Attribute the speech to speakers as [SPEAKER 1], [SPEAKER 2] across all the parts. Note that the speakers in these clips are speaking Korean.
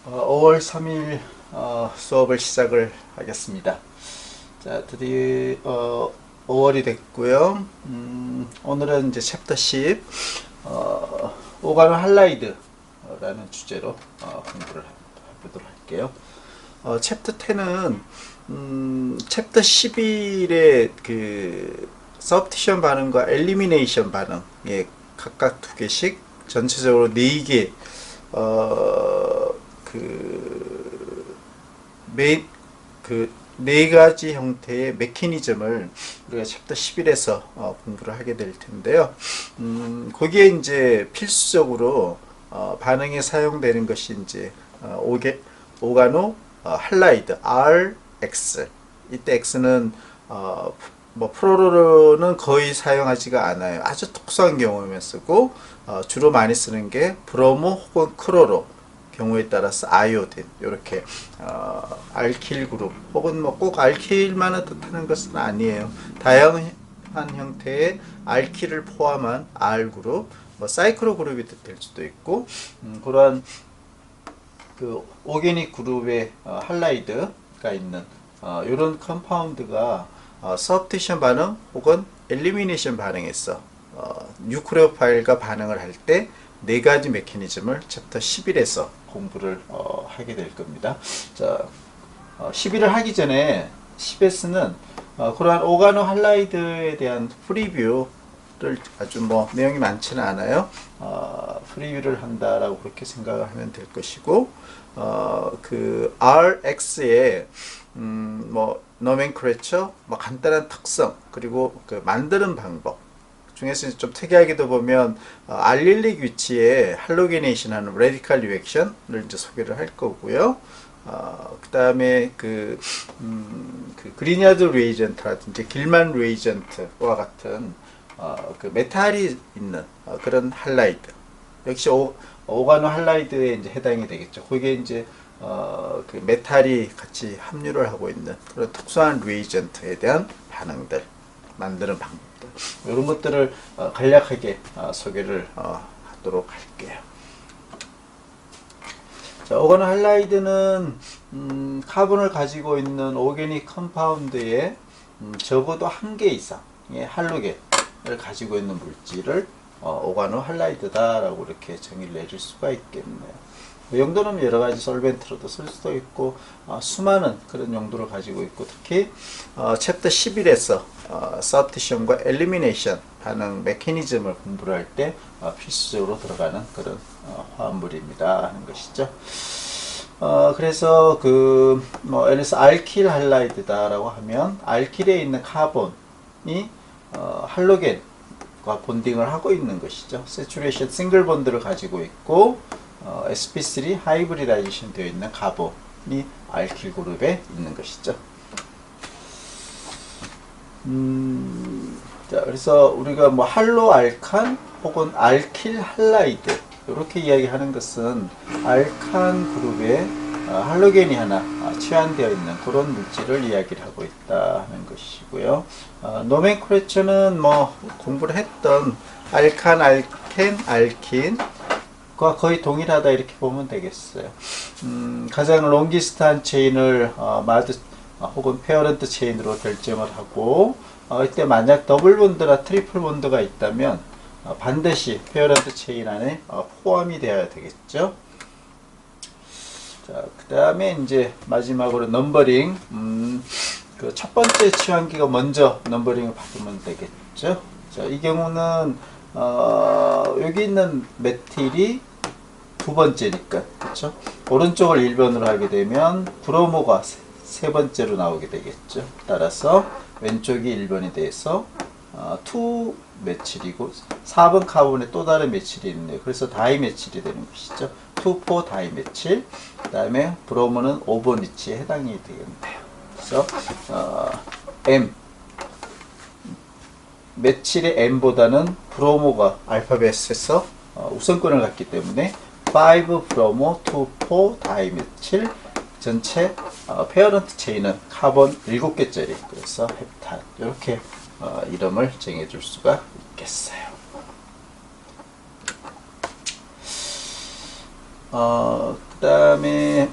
[SPEAKER 1] 5월 3일 수업을 시작을 하겠습니다. 자, 드디어 5월이 됐고요. 오늘은 이제 챕터 10 오가노 할라이드라는 주제로 공부를 해보도록 할게요. 챕터 10은 챕터 11의 그 서브티션 반응과 엘리미네이션 반응에 각각 2개씩 전체적으로 4개 네 가지 형태의 메커니즘을 우리가 챕터 11에서 공부를 하게 될 텐데요. 거기에 이제 필수적으로 반응에 사용되는 것이 이제 오가노 할라이드 RX. 이때 X는 프로로는 거의 사용하지가 않아요. 아주 특수한 경우에만 쓰고 주로 많이 쓰는 게 브로모 혹은 크로로 경우에 따라서 아이오딘 이렇게 알킬 그룹 혹은 뭐 꼭 알킬만을 뜻하는 것은 아니에요. 다양한 형태의 알킬을 포함한 R 그룹, 뭐 사이클로 그룹이 될 수도 있고 그러한 그 오게닉 그룹의 할라이드가 있는 이런 컴파운드가 서브티션 반응 혹은 엘리미네이션 반응에서 뉴클레오파일과 반응을 할 때 4가지 메커니즘을 챕터 11에서 공부를 하게 될 겁니다. 자, 11을 하기 전에 10에서는 그러한 오가노 할라이드에 대한 프리뷰를 아주 뭐 내용이 많지는 않아요. 프리뷰를 한다라고 그렇게 생각을 하면 될 것이고 그 RX의 뭐 노멘크레처, 뭐 간단한 특성 그리고 그 만드는 방법 중에서 좀 특이하게도 보면 알릴릭 위치에 할로게네이션 하는 레디칼 리액션을 이제 소개를 할 거고요. 그 다음에 그 그리냐드 리에이전트라든지 길만 리에이전트와 같은 그 메탈이 있는 그런 할라이드 역시 오가노 할라이드에 이제 해당이 되겠죠. 거기에 이제 그 메탈이 같이 함유를 하고 있는 그런 특수한 리에이전트에 대한 반응들 만드는 방법들 이런 것들을 간략하게 소개를 하도록 할게요. 자, 오가노 할라이드는 카본을 가지고 있는 오게닉 컴파운드에 적어도 1개 이상의 할로겐을 가지고 있는 물질을 오가노 할라이드다라고 이렇게 정의를 내릴 수가 있겠네요. 용도는 여러 가지 솔벤트로도 쓸 수도 있고 수많은 그런 용도를 가지고 있고 특히 챕터 11에서 서브티션과 엘리미네이션 반응 메커니즘을 공부를 할 때 필수적으로 들어가는 그런 화합물입니다 하는 것이죠. 그래서 그 뭐 예를 들어서 알킬 할라이드다라고 하면 알킬에 있는 카본이 할로겐과 본딩을 하고 있는 것이죠. 세츄레이션 싱글 본드를 가지고 있고 sp3 하이브리다이제이션 되어 있는 카본이 알킬 그룹에 있는 것이죠. 자, 그래서 우리가 뭐 할로 알칸 혹은 알킬 할라이드 이렇게 이야기하는 것은 알칸 그룹에 할로겐이 하나 취한되어 있는 그런 물질을 이야기를 하고 있다 하는 것이고요. 노멘클레처는 뭐 공부를 했던 알칸, 알켄, 알킨 과 거의 동일하다 이렇게 보면 되겠어요. 가장 롱기스트한 체인을 마드 혹은 페어런트 체인으로 결정을 하고 이때 만약 더블 본드나 트리플 본드가 있다면 반드시 페어런트 체인 안에 포함이 되어야 되겠죠. 자, 그 다음에 이제 마지막으로 넘버링 그 첫 번째 취한기가 먼저 넘버링을 받으면 되겠죠. 자, 이 경우는 여기 있는 메틸이 두 번째니까 그렇죠. 오른쪽을 1번으로 하게 되면 브로모가 세 번째로 나오게 되겠죠. 따라서 왼쪽이 1번이 돼서 2 메칠이고 4번 카본에 또 다른 메칠이 있네요. 그래서 다이 메칠이 되는 것이죠. 2, 4 다이 메칠. 그 다음에 브로모는 5번 위치에 해당이 되겠네요. 그래서 M 메칠의 M보다는 브로모가 알파벳에서 우선권을 갖기 때문에 5 브로모 2, 4 다이메칠 전체 페어런트 체인은 카본 7개짜리 그래서 헵탄 이렇게 이름을 정해줄 수가 되겠어요. 그 다음에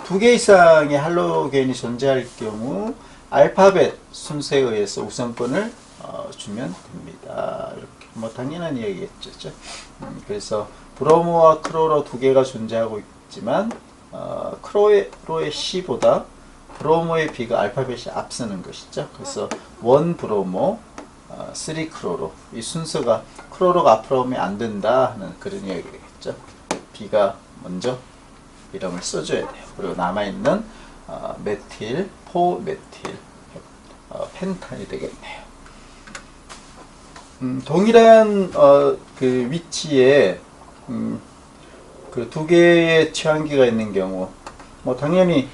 [SPEAKER 1] 두 개 이상의 할로겐이 존재할 경우 알파벳 순서에 의해서 우선권을 주면 됩니다. 이렇게 뭐 당연한 이야기겠죠. 그래서 브로모와 크로로 두 개가 존재하고 있지만 크로로의 C보다 브로모의 B가 알파벳이 앞서는 것이죠. 그래서 1 브로모, 3 크로로, 이 순서가 크로로가 앞으로 오면 안 된다 하는 그런 이야기가 되겠죠. B가 먼저 이름을 써줘야 돼요. 그리고 남아있는 메틸, 포메틸, 펜탄이 되겠네요. 동일한 그 위치에 그 두 개의 취한기가 있는 경우 뭐 당연히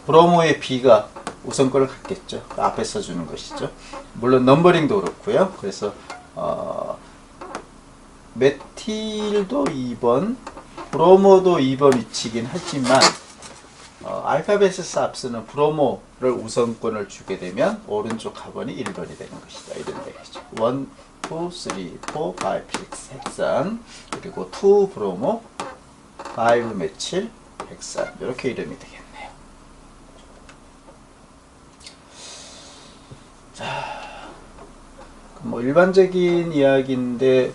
[SPEAKER 1] 브로모의 B가 우선권을 갖겠죠. 앞에 써주는 것이죠. 물론 넘버링도 그렇고요. 그래서 메틸도 2번, 브로모도 2번 위치긴 하지만 알파벳에서 앞서는 브로모를 우선권을 주게 되면 오른쪽 카본이 1번이 되는 것이다. 이런 얘기죠. 1, 2, 3, 4, 5, 6 헥산, 그리고 2 브로모, 5 메칠, 헥산, 이렇게 이름이 되겠네요. 자, 뭐 일반적인 이야기인데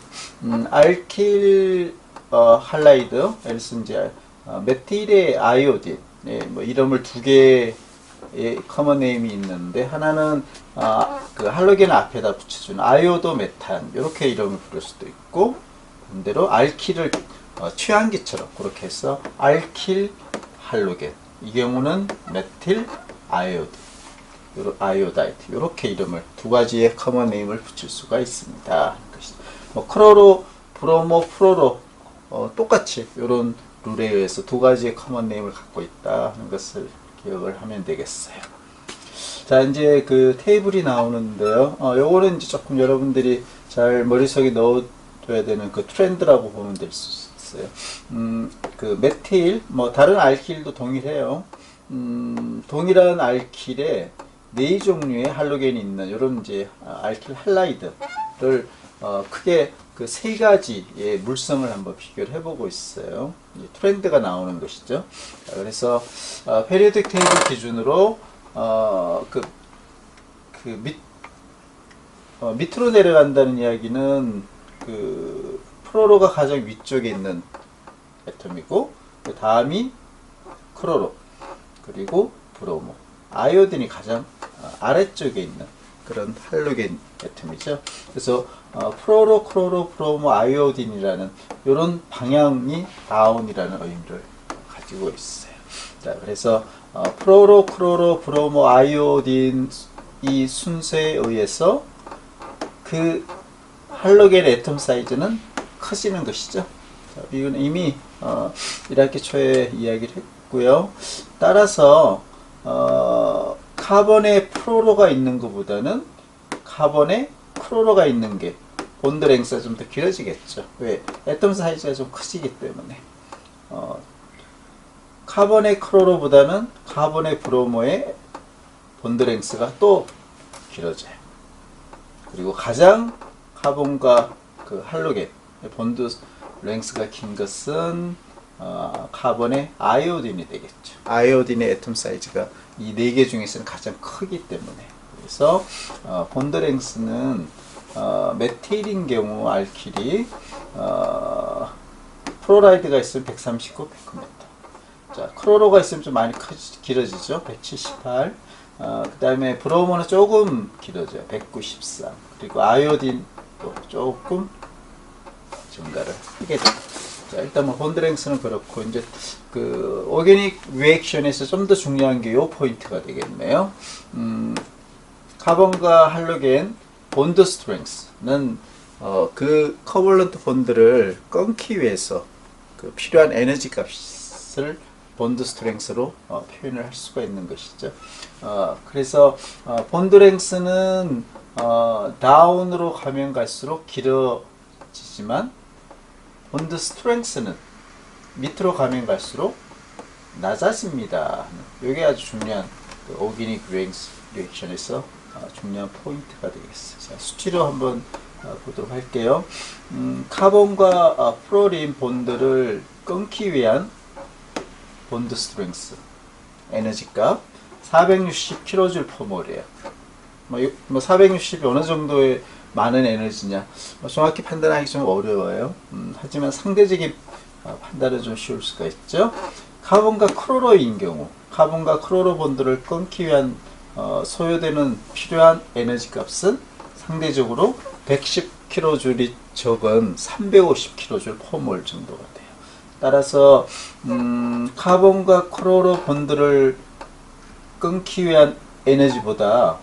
[SPEAKER 1] 알킬 할라이드, 예를 들어서 이제 메틸의 아이오딘, 뭐 이름을 두 개의 커먼 네임이 있는데 하나는 그 할로겐 앞에다 붙여주는 아이오도 메탄 이렇게 이름을 부를 수도 있고 반대로 알킬을 취한기처럼 그렇게 해서 알킬 할로겐 이 경우는 메틸 아이오딘 아이오다이드 이렇게 이름을 두 가지의 커먼 네임을 붙일 수가 있습니다. 뭐 크로로, 브로모, 프로로 똑같이 이런 룰에 의해서 두 가지의 커먼 네임을 갖고 있다 하는 것을 기억을 하면 되겠어요. 자, 이제 그 테이블이 나오는데요. 요거는 이제 조금 여러분들이 잘 머릿속에 넣어둬야 되는 그 트렌드라고 보면 될 수 있어요. 그 메틸, 뭐 다른 알킬도 동일해요. 동일한 알킬에 4종류의 할로겐이 있는 이런 이제 알킬 할라이드를 크게 그 세 가지의 물성을 한번 비교를 해보고 있어요. 트렌드가 나오는 것이죠. 그래서 페리오딕 테이블 기준으로 밑으로 내려간다는 이야기는 그 프로로가 가장 위쪽에 있는 애텀이고 그 다음이 크로로 그리고 브로모 아이오딘이 가장 아래쪽에 있는 그런 할로겐 애텀이죠. 그래서 프로로, 크로로, 브로모, 아이오딘이라는 이런 방향이 다운이라는 의미를 가지고 있어요. 자, 그래서 프로로, 크로로, 브로모, 아이오딘 이 순서에 의해서 그 할로겐 애톰 사이즈는 커지는 것이죠. 자, 이건 이미 1학기 초에 이야기를 했고요. 따라서 카본에 프로로가 있는 것보다는 카본에 크로로가 있는 게 본드 랭스가 좀 더 길어지겠죠. 왜? 애톰 사이즈가 좀 커지기 때문에. 카본의 크로로보다는 카본의 브로모의 본드 랭스가 또 길어져요. 그리고 가장 카본과 그 할로겐 본드 랭스가 긴 것은 카본의 아이오딘이 되겠죠. 아이오딘의 애톰 사이즈가 이 네 개 중에서는 가장 크기 때문에. 그래서 본드 랭스는 메틸인 경우 알킬이 프로라이드가 있으면 139 피코메터. 자, 크로로가 있으면 좀 많이 길어지죠. 178. 그 다음에 브로모는 조금 길어져요. 193. 그리고 아이오딘도 조금 증가를 하게 됩니다. 자, 일단 뭐 본드랭스는 그렇고 이제 그 오게닉 리액션에서 좀 더 중요한 게 요 포인트가 되겠네요. 카본과 할로겐 본드 스트렝스는 그 커벌런트 본드를 끊기 위해서 그 필요한 에너지 값을 본드 스트렝스로 표현을 할 수가 있는 것이죠. 그래서 본드 랭스는 다운으로 가면 갈수록 길어지지만 본드 스트렝스는 밑으로 가면 갈수록 낮아집니다. 이게 아주 중요한 그 오게닉 리액션에서 중요한 포인트가 되겠어요. 자, 수치로 한번 보도록 할게요. 카본과 프로린 본드를 끊기 위한 본드 스트렝스 에너지값 460kJ/몰이에요. 460이 어느 정도의 많은 에너지냐 정확히 판단하기 좀 어려워요. 하지만 상대적인 판단은 좀 쉬울 수가 있죠. 카본과 크로로인 경우 카본과 크로로 본드를 끊기 위한 소요되는 필요한 에너지 값은 상대적으로 110kJ이 적은 350kJ/몰 정도가 돼요. 따라서 카본과 크로로 본드를 끊기 위한 에너지보다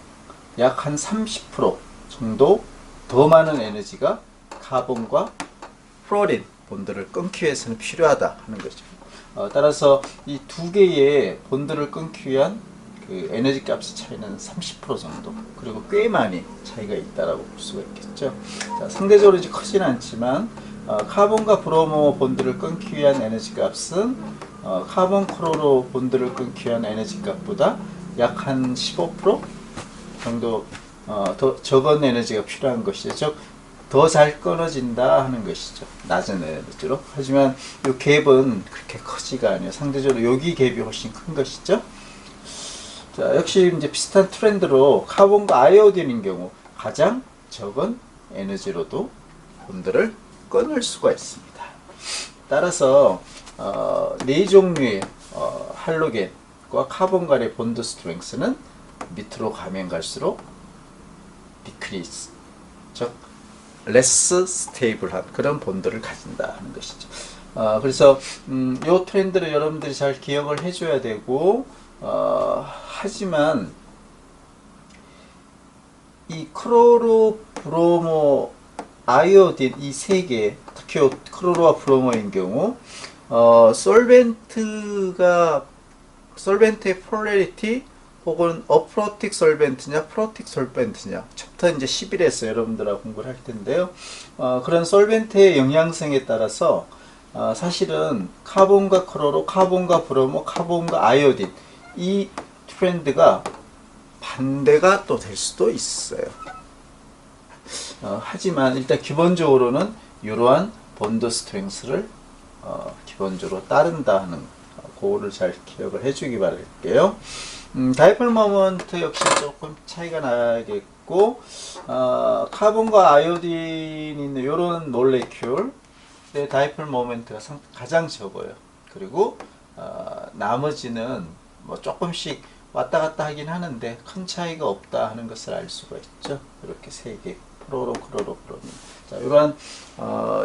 [SPEAKER 1] 약 한 30% 정도 더 많은 에너지가 카본과 프로린 본드를 끊기 위해서는 필요하다 하는 거죠. 따라서 이 두 개의 본드를 끊기 위한 그 에너지 값의 차이는 30% 정도, 그리고 꽤 많이 차이가 있다라고 볼 수가 있겠죠. 자, 상대적으로 이제 크지는 않지만 카본과 브로모 본드를 끊기 위한 에너지 값은 카본 크로로 본드를 끊기 위한 에너지 값보다 약 한 15% 정도 더 적은 에너지가 필요한 것이죠. 즉, 더 잘 끊어진다 하는 것이죠. 낮은 에너지로. 하지만 이 갭은 그렇게 크지가 않아요. 상대적으로 여기 갭이 훨씬 큰 것이죠. 자, 역시 이제 비슷한 트렌드로 카본과 아이오딘인 경우 가장 적은 에너지로도 본드를 끊을 수가 있습니다. 따라서 네 종류의 할로겐과 카본 간의 본드 스트렝스는 밑으로 가면 갈수록 디크리스, 즉 레스 스테이블한 그런 본드를 가진다 하는 것이죠. 그래서 이 트렌드를 여러분들이 잘 기억을 해줘야 되고, 하지만 이 크로로, 브로모, 아이오딘 이 세 개, 특히 크로로와 브로모인 경우 솔벤트의 폴라리티 혹은 어프로틱 솔벤트냐 프로틱 솔벤트냐 챕터 이제 11에서 여러분들하고 공부를 할 텐데요. 그런 솔벤트의 영양성에 따라서 사실은 카본과 크로로, 카본과 브로모, 카본과 아이오딘 이 트렌드가 반대가 또 될 수도 있어요. 하지만 일단 기본적으로는 이러한 본드 스트렝스를 기본적으로 따른다 하는 그거를 잘 기억을 해주기 바랄게요. 다이폴 모먼트 역시 조금 차이가 나겠고, 카본과 아이오딘이 있는 이런 몰레큘 다이폴 모먼트가 가장 적어요. 그리고 나머지는 뭐 조금씩 왔다 갔다 하긴 하는데 큰 차이가 없다 하는 것을 알 수가 있죠. 이렇게 세 개, 프로로, 크로로, 브로민. 자, 이러한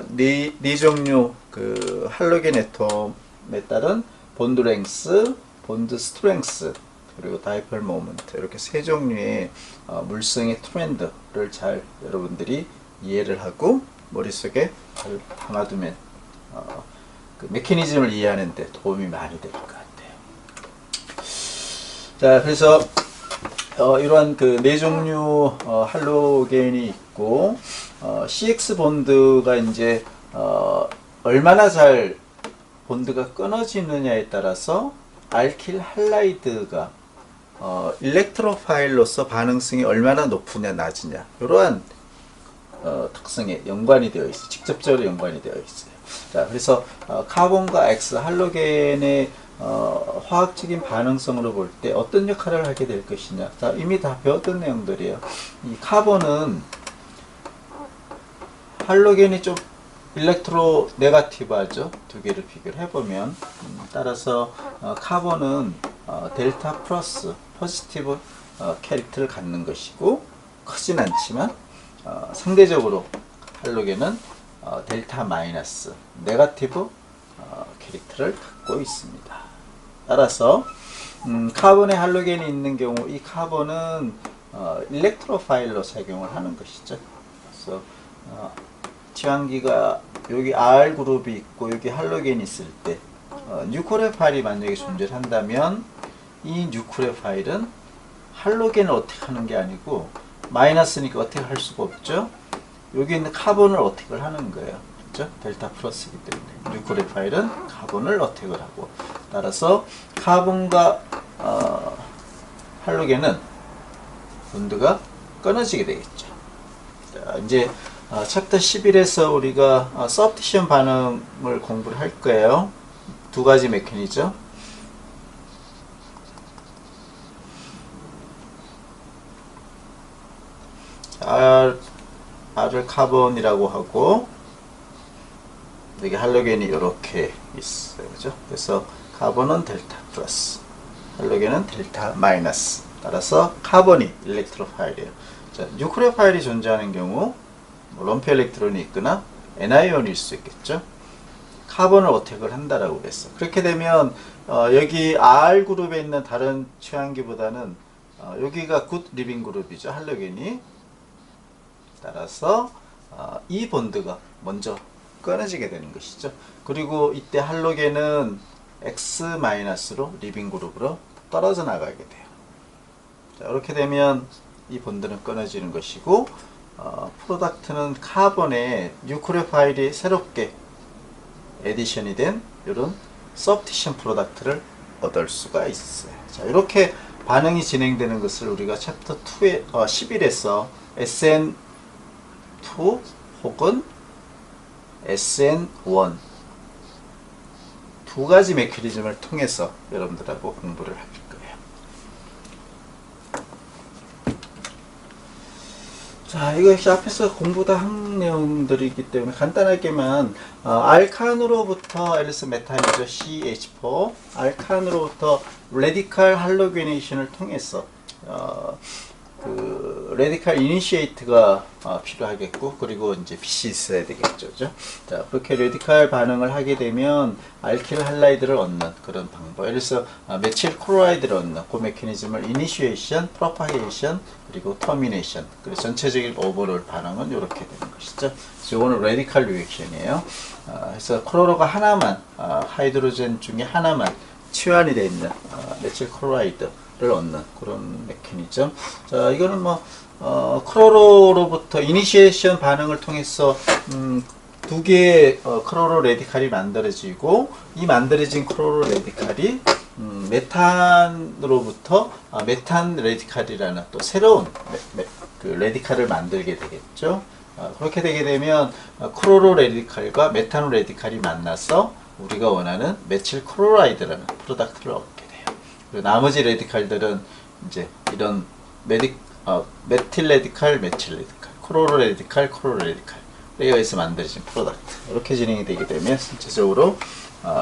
[SPEAKER 1] 네 종류 그 할로겐 애톰에 따른 본드 랭스, 본드 스트렝스, 그리고 다이폴 모먼트, 이렇게 세 종류의 물성의 트렌드를 잘 여러분들이 이해를 하고 머릿속에 잘 담아두면 그 메커니즘을 이해하는 데 도움이 많이 될 것 같아요. 자, 그래서 이러한 그 네 종류 할로겐이 있고, CX 본드가 이제 얼마나 잘 본드가 끊어지느냐에 따라서 알킬 할라이드가 일렉트로파일로서 반응성이 얼마나 높으냐 낮으냐 이러한 특성에 연관이 되어 있어요. 직접적으로 연관이 되어 있어요. 자, 그래서 카본과 X 할로겐의 화학적인 반응성으로 볼 때 어떤 역할을 하게 될 것이냐. 자, 이미 다 배웠던 내용들이에요. 이 카본은 할로겐이 좀 일렉트로 네가티브하죠. 두 개를 비교를 해보면. 따라서 카본은 델타 플러스 포지티브 캐릭터를 갖는 것이고, 크진 않지만 상대적으로 할로겐은 델타 마이너스 네가티브 캐릭터를 갖고 있습니다. 따라서 카본에 할로겐이 있는 경우 이 카본은 일렉트로파일로 작용을 하는 것이죠. 그래서 지환기가 여기 R 그룹이 있고 여기 할로겐이 있을 때 뉴클레 파일이 만약에 존재한다면 이 뉴클레 파일은 할로겐을 어떻게 하는 게 아니고 마이너스니까 어떻게 할 수가 없죠. 여기 있는 카본을 어택을 하는 거예요. 그렇죠? 델타 플러스이기 때문에 뉴클레 파일은 카본을 어택을 하고, 따라서 카본과 할로겐은 본드가 끊어지게 되겠죠. 자, 이제 챕터 11에서 우리가 서브티션 반응을 공부를 할 거예요. 두 가지 메커니즘. R을 카본이라고 하고, 여기 할로겐이 이렇게 있어요. 그죠? 그래서 카본은 델타 플러스, 할로겐은 델타 마이너스. 따라서 카본이 일렉트로파일이에요. 자, 뉴클레오파일이 존재하는 경우 뭐 럼프 일렉트론이 있거나 N이온일 수 있겠죠. 카본을 어택을 한다라고 그랬어. 그렇게 되면 여기 R 그룹에 있는 다른 취한기보다는 여기가 굿 리빙 그룹이죠. 할로겐이. 따라서 이 본드가 먼저 끊어지게 되는 것이죠. 그리고 이때 할로겐은 X-로 리빙 그룹으로 떨어져 나가게 돼요. 자, 이렇게 되면 이 본드는 끊어지는 것이고, 프로덕트는 카본에 뉴클레오파일이 새롭게 에디션이 된 이런 서브티션 프로덕트를 얻을 수가 있어요. 자, 이렇게 반응이 진행되는 것을 우리가 챕터 2에 11에서 SN2 혹은 SN1 두 가지 메커니즘을 통해서 여러분들하고 공부를 할 거예요. 자, 이거 역시 앞에서 공부 다 한 내용들이기 때문에 간단하게만 알칸으로부터 엘리스 메탄이죠. CH4 알칸으로부터 레디칼 할로게네이션을 통해서 그 레디칼 이니시에이트가 필요하겠고, 그리고 이제 빛이 있어야 되겠죠. 그죠? 자, 그렇게 레디칼 반응을 하게 되면 알킬 할라이드를 얻는 그런 방법. 예를 들어서 메칠 클로라이드를 얻는 그 메커니즘을 이니시에이션, 프로파게이션, 그리고 터미네이션. 그래서 전체적인 오버롤 반응은 이렇게 되는 것이죠. 그래서 이거는 레디칼 리액션이에요. 그래서 클로로가 하나만, 하이드로젠 중에 하나만 치환이 되어 있는 메칠 클로라이드 를 얻는 그런 메커니즘. 자, 이거는 뭐 크로로로부터 이니시에이션 반응을 통해서 두 개의 크로로 레디칼이 만들어지고, 이 만들어진 크로로 레디칼이 메탄으로부터 메탄 레디칼이라는 또 새로운 그 레디칼을 만들게 되겠죠. 그렇게 되게 되면 크로로 레디칼과 메탄 레디칼이 만나서 우리가 원하는 메칠 클로라이드라는 프로덕트를 얻게 돼요. 그리고 나머지 레디칼들은 이제 이런 메틸 레디칼, 메칠 레디칼, 크로로 레디칼, 크로로 레디칼에 의해서 만들어진 프로덕트. 이렇게 진행이 되게 되면 전체적으로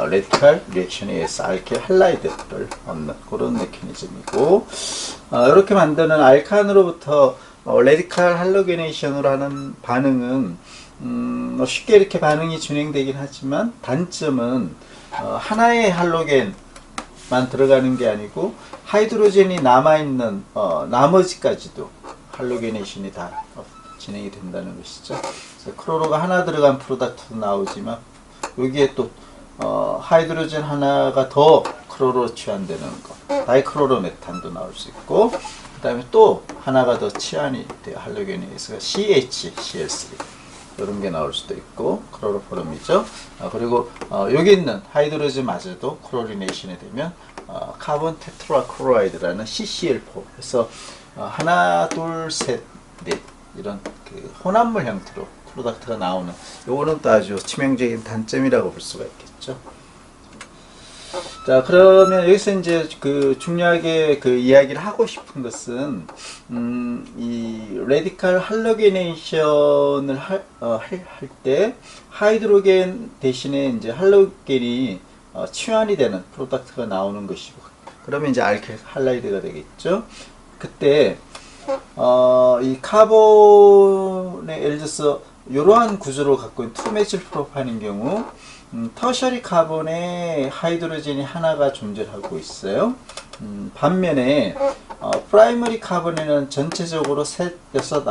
[SPEAKER 1] 레디칼 리액션에 의해서 알킬 할라이드를 얻는 그런 메커니즘이고, 이렇게 만드는 알칸으로부터 레디칼 할로게네이션으로 하는 반응은 쉽게 이렇게 반응이 진행되긴 하지만, 단점은 하나의 할로겐만 들어가는 게 아니고 하이드로젠이 남아있는 나머지까지도 할로게네이션이 다 진행이 된다는 것이죠. 그래서 크로로가 하나 들어간 프로덕트도 나오지만, 여기에 또 하이드로젠 하나가 더 크로로 치환되는 거, 다이크로로메탄도 나올 수 있고, 그 다음에 또 하나가 더 치환이 돼요. 할로겐에 의해서 CHCl3 이런 게 나올 수도 있고, 크로로포름이죠. 그리고 여기 있는 하이드로젠마저도 크로리네이션이 되면 카본 테트라클로라이드라는 CCl4. 그래서 하나, 둘, 셋, 넷 이런 그 혼합물 형태로 프로덕트가 나오는, 요거는 또 아주 치명적인 단점이라고 볼 수가 있겠죠. 자, 그러면 여기서 이제 그 중요하게 그 이야기를 하고 싶은 것은, 이 레디칼 할로게네이션을 할 때 하이드로겐 대신에 이제 할로겐이 치환이 되는 프로덕트가 나오는 것이고, 그러면 이제 알킬 할라이드가 되겠죠. 그때 이 카본의 예를 들어서 이러한 구조를 갖고 있는 2메칠 프로판인 경우, 터셔리 카본에 하이드로젠이 하나가 존재하고 있어요. 반면에 프라이머리 카본에는 전체적으로 셋, 여섯,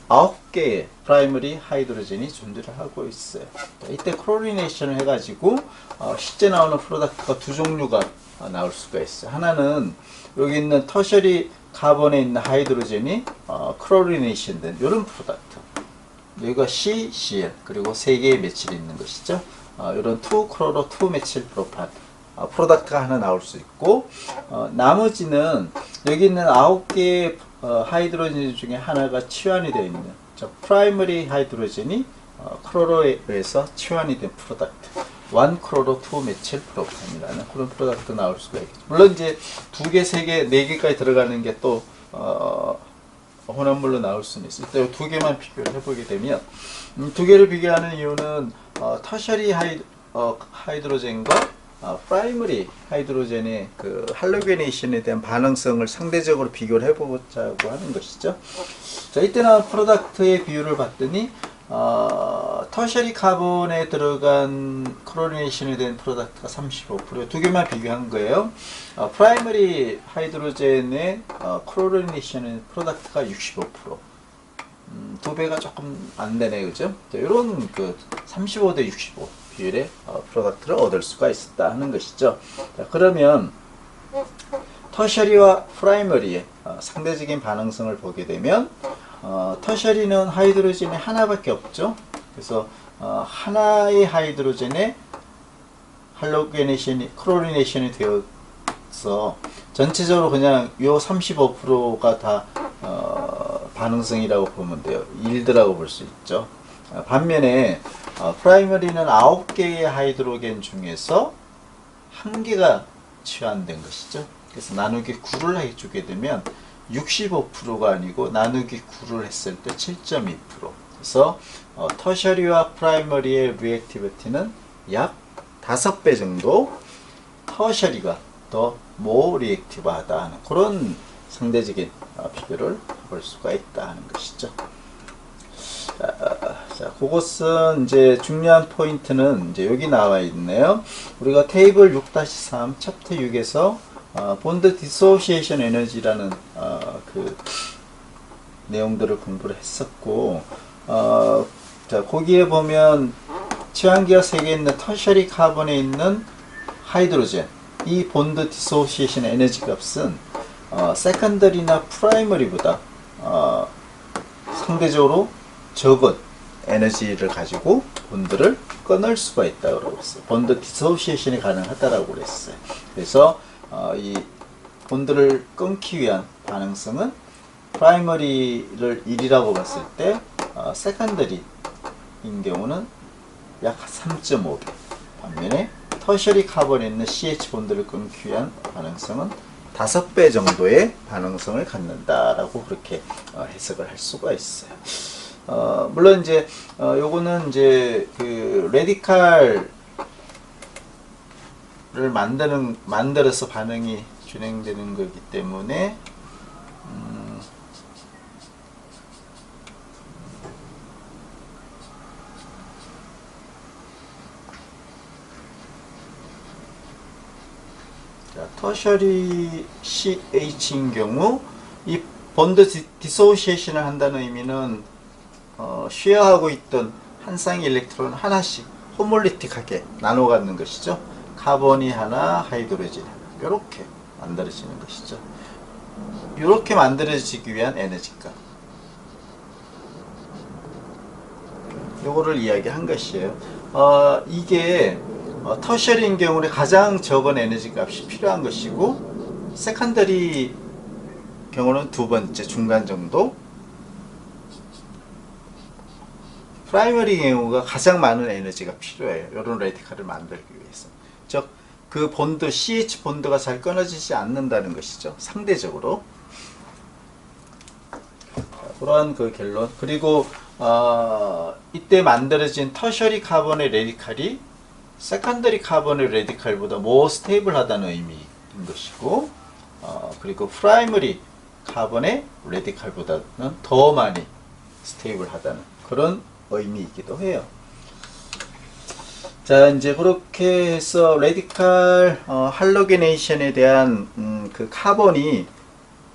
[SPEAKER 1] 아홉 개의 프라이머리 하이드로젠이 존재를 하고 있어요. 이때 클로리네이션을 해가지고 실제 나오는 프로덕트가 두 종류가 나올 수가 있어요. 하나는 여기 있는 터셔리 카본에 있는 하이드로젠이 클로리네이션 된 이런 프로덕트, 여기가 C, Cl, 그리고 세 개의 메칠이 있는 것이죠. 이런 2크로로 2메칠 프로판 프로덕트가 하나 나올 수 있고, 나머지는 여기 있는 9개의 하이드로젠 중에 하나가 치환이 되어 있는, 프라이머리 하이드로젠이 크로로에 의해서 치환이 된 프로덕트, 1크로로 2메칠 프로판이라는 그런 프로덕트 나올 수가 있겠죠. 물론 이제 2개, 3개, 4개까지 들어가는 게 또 혼합물로 나올 수는 있어요. 이때 2개만 비교를 해보게 되면 2개를 비교하는 이유는 터셔리 하이드로젠과 프라이머리 하이드로젠의 그 할로게네이션에 대한 반응성을 상대적으로 비교를 해보자고 하는 것이죠. 자, 이때는 프로덕트의 비율을 봤더니 터셔리 카본에 들어간 크로리네이션에 대한 프로덕트가 35%, 2개만 비교한 거예요. 프라이머리 하이드로젠의 크로리네이션의 프로덕트가 65%. 2배가 조금 안 되네, 그죠? 이런 그 35대 65 비율의 프로덕트를 얻을 수가 있었다 하는 것이죠. 자, 그러면 터셔리와 프라이머리의 상대적인 반응성을 보게 되면 터셔리는 하이드로젠이 하나밖에 없죠. 그래서 하나의 하이드로젠에 할로게네이션이 크로리네이션이 되어서 전체적으로 그냥 요 35%가 다 반응성이라고 보면 돼요. 일드라고 볼 수 있죠. 반면에 프라이머리는 9개의 하이드로겐 중에서 1개가 치환된 것이죠. 그래서 나누기 9를 해주게 되면 65%가 아니고 나누기 9를 했을 때 7.2%. 그래서 터셔리와 프라이머리의 리액티비티는 약 5배 정도 터셔리가 더 모 리액티브하다 하는 그런 상대적인 비교를 볼 수가 있다 하는 것이죠. 자, 그것은 이제 중요한 포인트는 이제 여기 나와 있네요. 우리가 테이블 6-3 챕터 6에서 본드 디소시에이션 에너지라는 그 내용들을 공부를 했었고, 자, 거기에 보면 치환기가 3개 있는 터셔리 카본에 있는 하이드로젠, 이 본드 디소시에이션 에너지 값은 세컨더리나 프라이머리보다 상대적으로 적은 에너지를 가지고 본드를 끊을 수가 있다고 그랬어요. 본드 디소시에이션이 가능하다라고 그랬어요. 그래서 이 본드를 끊기 위한 반응성은 프라이머리를 1이라고 봤을 때 세컨더리인 경우는 약 3.5배, 반면에 터셔리 카본에 있는 CH 본드를 끊기 위한 반응성은 5배 정도의 반응성을 갖는다라고 그렇게 해석을 할 수가 있어요. 물론 이제 요거는 이제 그 레디칼을 만들어서 반응이 진행되는 거기 때문에 자, 터셔리 CH인 경우 이 본드 디소시에이션을 한다는 의미는 쉐어하고 있던 한 쌍의 일렉트론을 하나씩 호몰리틱하게 나눠 갖는 것이죠. 카본이 하나, 하이드로젠이 하나, 이렇게 만들어지는 것이죠. 이렇게 만들어지기 위한 에너지값, 요거를 이야기한 것이에요. 이게 터셔리인 경우에 가장 적은 에너지 값이 필요한 것이고, 세컨더리 경우는 두 번째 중간 정도, 프라이머리 경우가 가장 많은 에너지가 필요해요. 이런 레디칼을 만들기 위해서. 즉, 그 본드, CH 본드가 잘 끊어지지 않는다는 것이죠. 상대적으로. 그러한 그 결론. 그리고 이때 만들어진 터셔리 카본의 레디칼이 세컨더리 카본의 레디칼보다 more 스테이블하다는 의미인 것이고, 그리고 프라이머리 카본의 레디칼보다는 더 많이 스테이블하다는 그런 의미이기도 해요. 자, 이제 그렇게 해서 레디칼 할로게네이션에 대한 그 카본이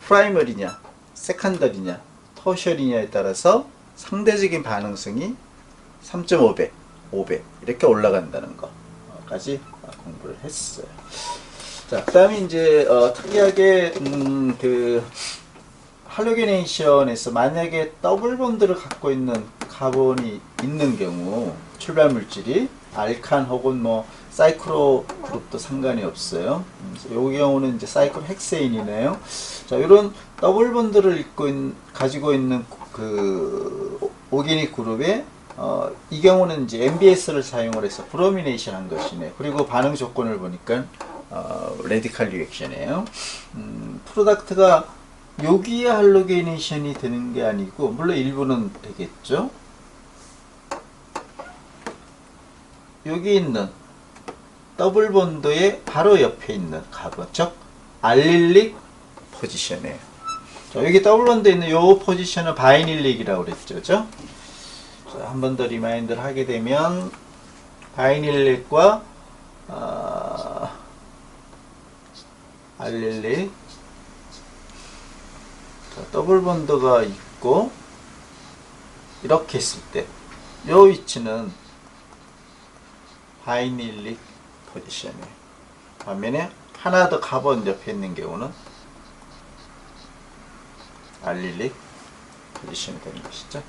[SPEAKER 1] 프라이머리냐, 세컨더리냐, 터셔리냐에 따라서 상대적인 반응성이 3.5배, 5배 이렇게 올라간다는 것까지 공부를 했어요. 자, 그 다음에 이제 특이하게 그 할로게네이션에서 만약에 더블 본드를 갖고 있는 카본이 있는 경우 출발 물질이 알칸 혹은 뭐 사이클로 그룹도 상관이 없어요. 이 경우는 이제 사이클 헥세인이네요. 자, 이런 더블 본드를 가지고 있는 그 오게닉 그룹에 이 경우는 이제 MBS를 사용을 해서 브로미네이션 한 것이네. 그리고 반응 조건을 보니까 레디칼 리액션이에요. 프로덕트가 여기에 할로게네이션이 되는 게 아니고, 물론 일부는 되겠죠. 여기 있는 더블 본드의 바로 옆에 있는 카본, 즉 알릴릭 포지션이에요. 자, 여기 더블 본드에 있는 이 포지션은 바이닐릭이라고 그랬죠, 그죠? 한 번 더 리마인드를 하게 되면 바이닐릭과 알릴릭, 자, 더블 본드가 있고 이렇게 했을 때 이 위치는 바이닐릭 포지션이에요. 반면에 하나 더 카본 옆에 있는 경우는 알릴릭 포지션이 되는 것이죠.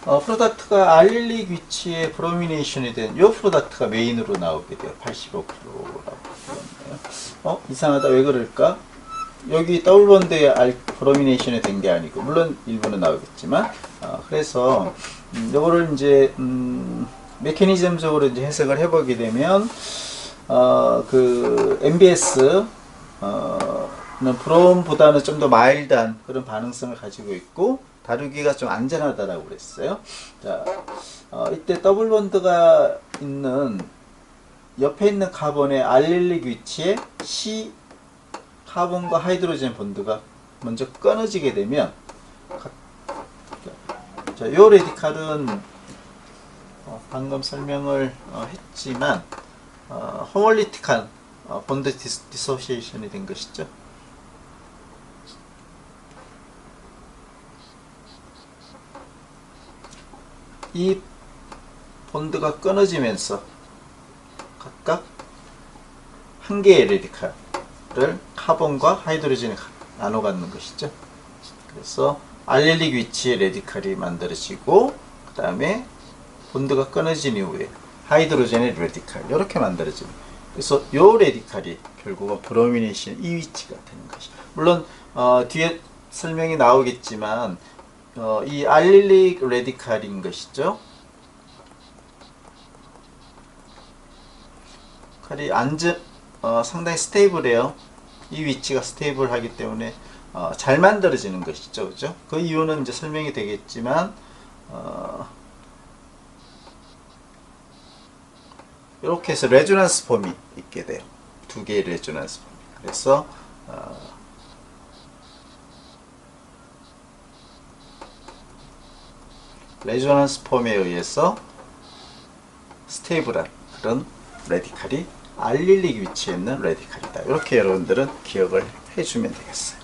[SPEAKER 1] 프로덕트가 알릴릭 위치에 브로미네이션이 된 이 프로덕트가 메인으로 나오게 돼요. 85%라고 보였네요. 이상하다. 왜 그럴까? 여기 더블 본드에 브로미네이션이 된 게 아니고, 물론 일부는 나오겠지만, 그래서 이거를 이제 메커니즘적으로 이제 해석을 해보게 되면 그 MBS 는 브롬보다는 좀 더 마일드한 그런 반응성을 가지고 있고 다루기가 좀 안전하다라고 그랬어요. 자, 이때 더블 본드가 있는 옆에 있는 카본의 알릴릭 위치에 C 카본과 하이드로젠 본드가 먼저 끊어지게 되면, 자, 요 레디칼은 방금 설명을 했지만 호몰리틱한 본드 디소시에이션이 된 것이죠. 이 본드가 끊어지면서 각각 한 개의 레디칼을 카본과 하이드로젠에 나눠 갖는 것이죠. 그래서 알릴릭 위치의 레디칼이 만들어지고, 그 다음에 본드가 끊어진 이후에 하이드로젠의 레디칼, 이렇게 만들어집니다. 그래서 이 레디칼이 결국은 브로미네이션 이 위치가 되는 것이죠. 물론 뒤에 설명이 나오겠지만 이 알릴릭 레디칼인 것이죠. 칼이 상당히 스테이블해요. 이 위치가 스테이블하기 때문에 잘 만들어지는 것이죠, 그죠? 그 이유는 이제 설명이 되겠지만 이렇게 해서 레조넌스 폼이 있게 돼요. 두 개의 레조넌스 폼. 그래서 레조넌스 폼에 의해서 스테이블한 그런 레디칼이 알릴릭 위치에 있는 레디칼이다. 이렇게 여러분들은 기억을 해주면 되겠어요.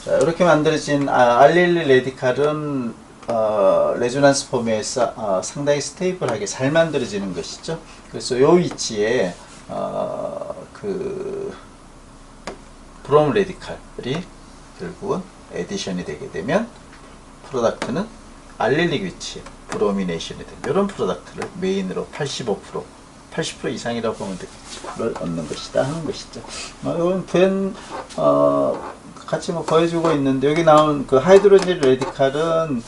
[SPEAKER 1] 자, 이렇게 만들어진 알릴릭 레디칼은 레조넌스 폼에서 상당히 스테이블하게 잘 만들어지는 것이죠. 그래서 이 위치에 그 브롬 레디칼이 결국은 에디션이 되게 되면 프로덕트는 알릴릭 위치에 브로미네이션이 된 이런 프로덕트를 메인으로 80% 이상이라고 보면 되겠죠. 얻는 것이다 하는 것이죠. 이건 부연 같이 뭐 보여주고 있는데, 여기 나온 그 하이드로젠 레디칼은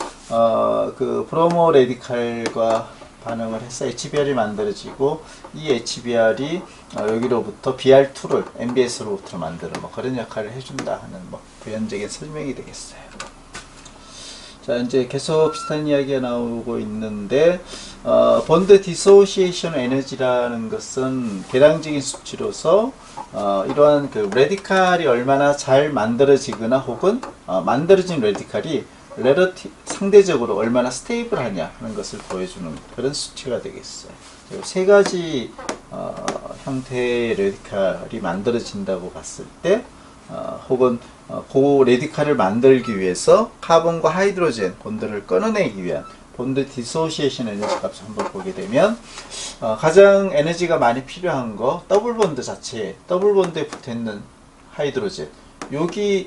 [SPEAKER 1] 그 브로모 레디칼과 반응을 해서 HBr이 만들어지고, 이 HBr이 여기로부터 BR2를 MBS로부터 만드는 뭐 그런 역할을 해준다 하는 뭐 부연적인 설명이 되겠어요. 자, 이제 계속 비슷한 이야기가 나오고 있는데, 본드 디소시에이션 에너지라는 것은 계량적인 수치로서 이러한 그 레디칼이 얼마나 잘 만들어지거나 혹은 만들어진 레디칼이 상대적으로 얼마나 스테이블하냐 하는 것을 보여주는 그런 수치가 되겠어요. 세 가지 형태의 레디칼이 만들어진다고 봤을 때, 혹은 그 레디칼을 만들기 위해서 카본과 하이드로젠 본드를 끊어내기 위한 본드 디소시에이션 에너지 값을 한번 보게 되면, 가장 에너지가 많이 필요한 거 더블 본드 자체에, 더블 본드에 붙어있는 하이드로젠, 여기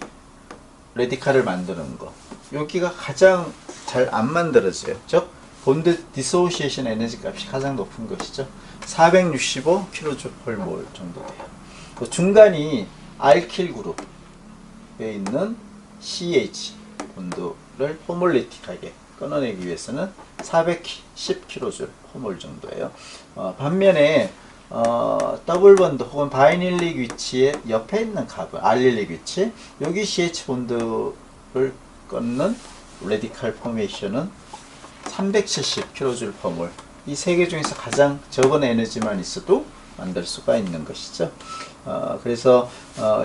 [SPEAKER 1] 레디칼을 만드는 거, 여기가 가장 잘 안 만들어져요. 즉 본드 디소시에이션 에너지 값이 가장 높은 것이죠. 465kJ/몰 정도 돼요. 그 중간이 알킬 그룹에 있는 CH 본드를 호몰리틱하게 끊어내기 위해서는 410kJ/몰 정도예요. 반면에 더블 본드 혹은 바이닐릭 위치의 옆에 있는 카본, 알릴릭 위치, 여기 CH 본드를 끊는 레디칼 포메이션은 370kJ/몰. 이 세 개 중에서 가장 적은 에너지만 있어도 만들 수가 있는 것이죠. 그래서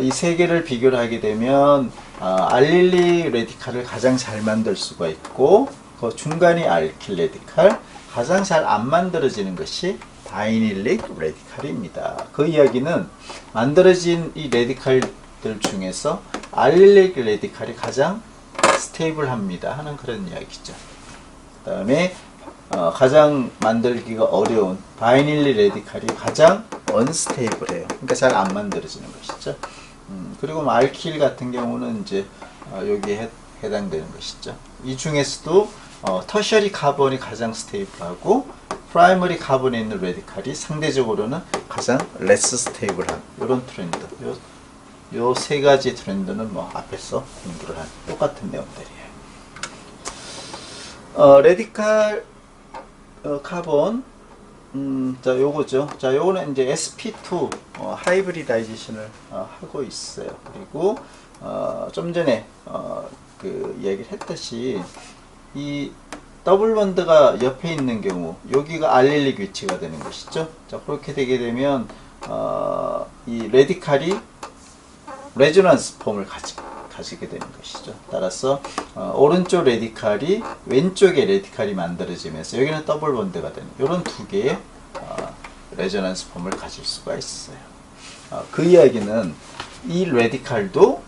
[SPEAKER 1] 이 세 개를 비교를 하게 되면 알릴릭 레디칼을 가장 잘 만들 수가 있고, 그 중간이 알킬 레디칼, 가장 잘 안 만들어지는 것이 바이닐릭 레디칼입니다. 그 이야기는 만들어진 이 레디칼들 중에서 알릴릭 레디칼이 가장 스테이블합니다 하는 그런 이야기죠. 그 다음에 가장 만들기가 어려운 바이닐릭 레디칼이 가장 언스테이블해요. 그러니까 잘 안 만들어지는 것이죠. 그리고 뭐 알킬 같은 경우는 이제 여기에 해당되는 것이죠. 이 중에서도 터셔리 카본이 가장 스테이블하고 프라이머리 카본에 있는 레디칼이 상대적으로는 가장 레스 스테이블한 이런 트렌드. 요 세 가지 트렌드는 뭐 앞에서 공부를 한 똑같은 내용들이에요. 레디칼 카본, 자 요거죠. 자 요거는 이제 sp2 하이브리다이제이션을 하고 있어요. 그리고 좀 전에 그 이야기를 했듯이 이 더블 본드가 옆에 있는 경우 여기가 알릴릭 위치가 되는 것이죠. 자 그렇게 되게 되면 이 레디칼이 레조넌스 폼을 가지게 되는 것이죠. 따라서 오른쪽 레디칼이 왼쪽에 레디칼이 만들어지면서 여기는 더블 본드가 되는 이런 두 개의 레조넌스 폼을 가질 수가 있어요. 그 이야기는 이 레디칼도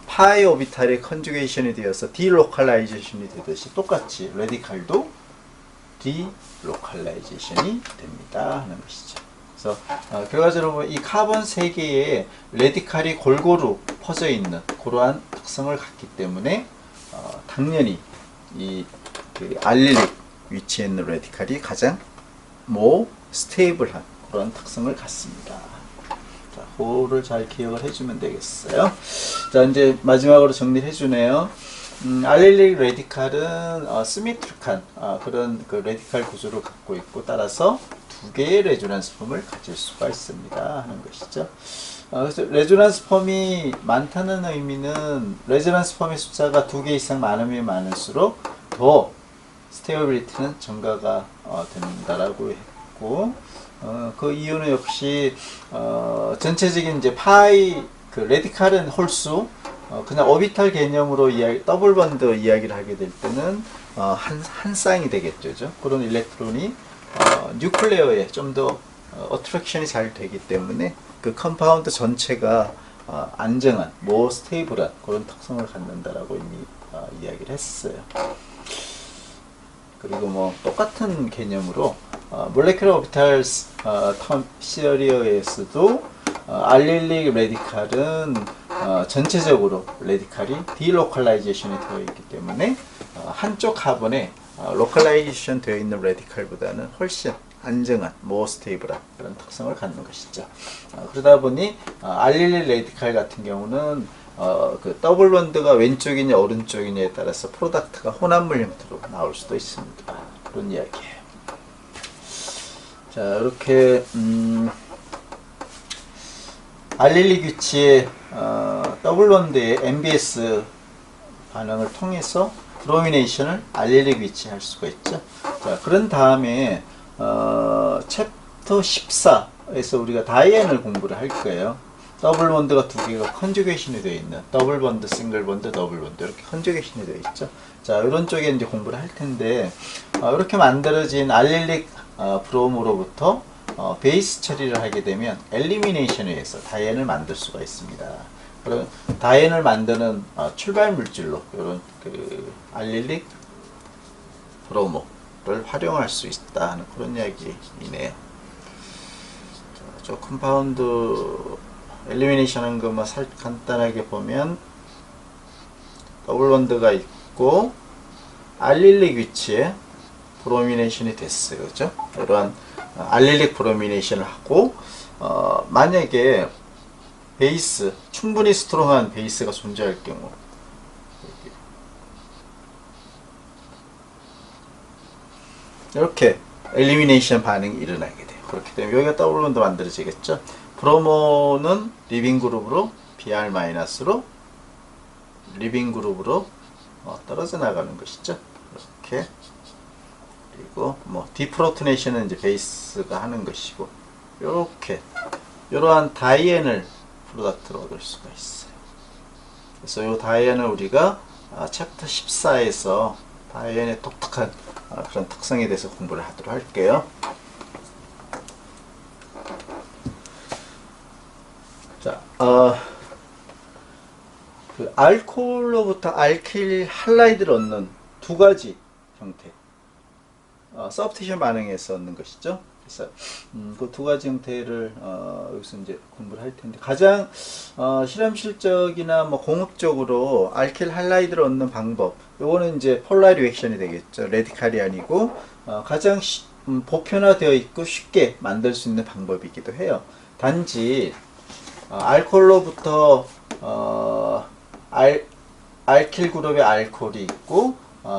[SPEAKER 1] 파이 오비탈에 컨주게이션이 되어서 디로컬라이제이션이 되듯이 똑같이 레디칼도 디로컬라이제이션이 됩니다 하는 것이죠. 그래서 결과적으로 이 카본 3개의 레디칼이 골고루 퍼져 있는 그러한 특성을 갖기 때문에 당연히 그 알릴릭 위치에 있는 레디칼이 가장 스테이블한 그런 특성을 갖습니다. 자, 그거를 잘 기억을 해주면 되겠어요. 자, 이제 마지막으로 정리를 해주네요. 알릴릭 레디칼은 시메트릭한 그런 그 레디칼 구조를 갖고 있고, 따라서 두 개의 레조넌스 폼을 가질 수가 있습니다 하는 것이죠. 그래서 레조넌스 폼이 많다는 의미는 레조넌스 폼의 숫자가 2개 이상 많으면 많을수록 더 스테이빌리티는 증가가 된다라고 했고, 그 이유는 역시 전체적인 이제 파이 그 레디칼은 홀수, 그냥 오비탈 개념으로 더블 본드 이야기를 하게 될 때는 한 쌍이 되겠죠. 그런 일렉트론이 뉴클레어에 좀 더 어트랙션이 잘 되기 때문에 그 컴파운드 전체가 안정한, 스테이블한 그런 특성을 갖는다라고 이미 이야기를 했어요. 그리고 뭐 똑같은 개념으로 몰레큘러 오비탈 시어리어에서도 알릴릭 레디칼은 전체적으로 레디칼이 디로컬라이제이션이 되어 있기 때문에 한쪽 카본에 로컬라이제이션 되어 있는 레디칼보다는 훨씬 안정한, 스테이블한 그런 특성을 갖는 것이죠. 그러다 보니 알릴릭 레디칼 같은 경우는 그 더블 본드가 왼쪽이냐 오른쪽이냐에 따라서 프로덕트가 혼합물 형태로 나올 수도 있습니다. 그런 이야기예요. 자, 이렇게 알릴릭 위치의 더블 본드의 MBS 반응을 통해서 브로미네이션을 알릴릭 위치에 할 수가 있죠. 자, 그런 다음에 챕터 14에서 우리가 다이앤을 공부를 할 거예요. 더블 본드가 두 개가 컨주게이션이 되어 있는 더블 본드, 싱글 본드, 더블 본드 이렇게 컨주게이션이 되어 있죠. 자, 이런 쪽에 이제 공부를 할 텐데, 이렇게 만들어진 알릴릭 브롬으로부터 베이스 처리를 하게 되면 엘리미네이션에 의해서 다이앤을 만들 수가 있습니다. 그럼 다이앤을 만드는 출발 물질로 이런 그 알릴릭 브로모를 활용할 수 있다 하는 그런 이야기이네요. 저 컴파운드 엘리미네이션 한 것만 간단하게 보면 더블 본드가 있고 알릴릭 위치에 브로미네이션이 됐어요. 그죠? 이러한 알릴릭 브로미네이션을 하고 만약에 베이스, 충분히 스트롱한 베이스가 존재할 경우 이렇게 엘리미네이션 반응이 일어나게 돼요. 그렇게 되면 여기가 더블 본드 만들어지겠죠. 브로모는 리빙 그룹으로 Br-로 리빙 그룹으로 떨어져 나가는 것이죠. 이렇게. 그리고 뭐 디프로토네이션은 이제 베이스가 하는 것이고, 이렇게 이러한 다이앤을 프로덕트로 얻을 수가 있어요. 그래서 이 다이앤을 우리가 챕터 14에서 다이앤의 독특한 그런 특성에 대해서 공부를 하도록 할게요. 자, 그 알코올로부터 알킬 할라이드를 얻는 두 가지 형태, 서브스티션 반응에서 얻는 것이죠. 그래서 그 두 가지 형태를 여기서 이제 공부를 할 텐데, 가장 실험실적이나 뭐 공업적으로 알킬 할라이드를 얻는 방법, 요거는 이제 폴라리 리액션이 되겠죠. 레디칼이 아니고 가장 보편화되어 있고 쉽게 만들 수 있는 방법이기도 해요. 단지 알코올로부터 알킬 그룹의 알코올이 있고,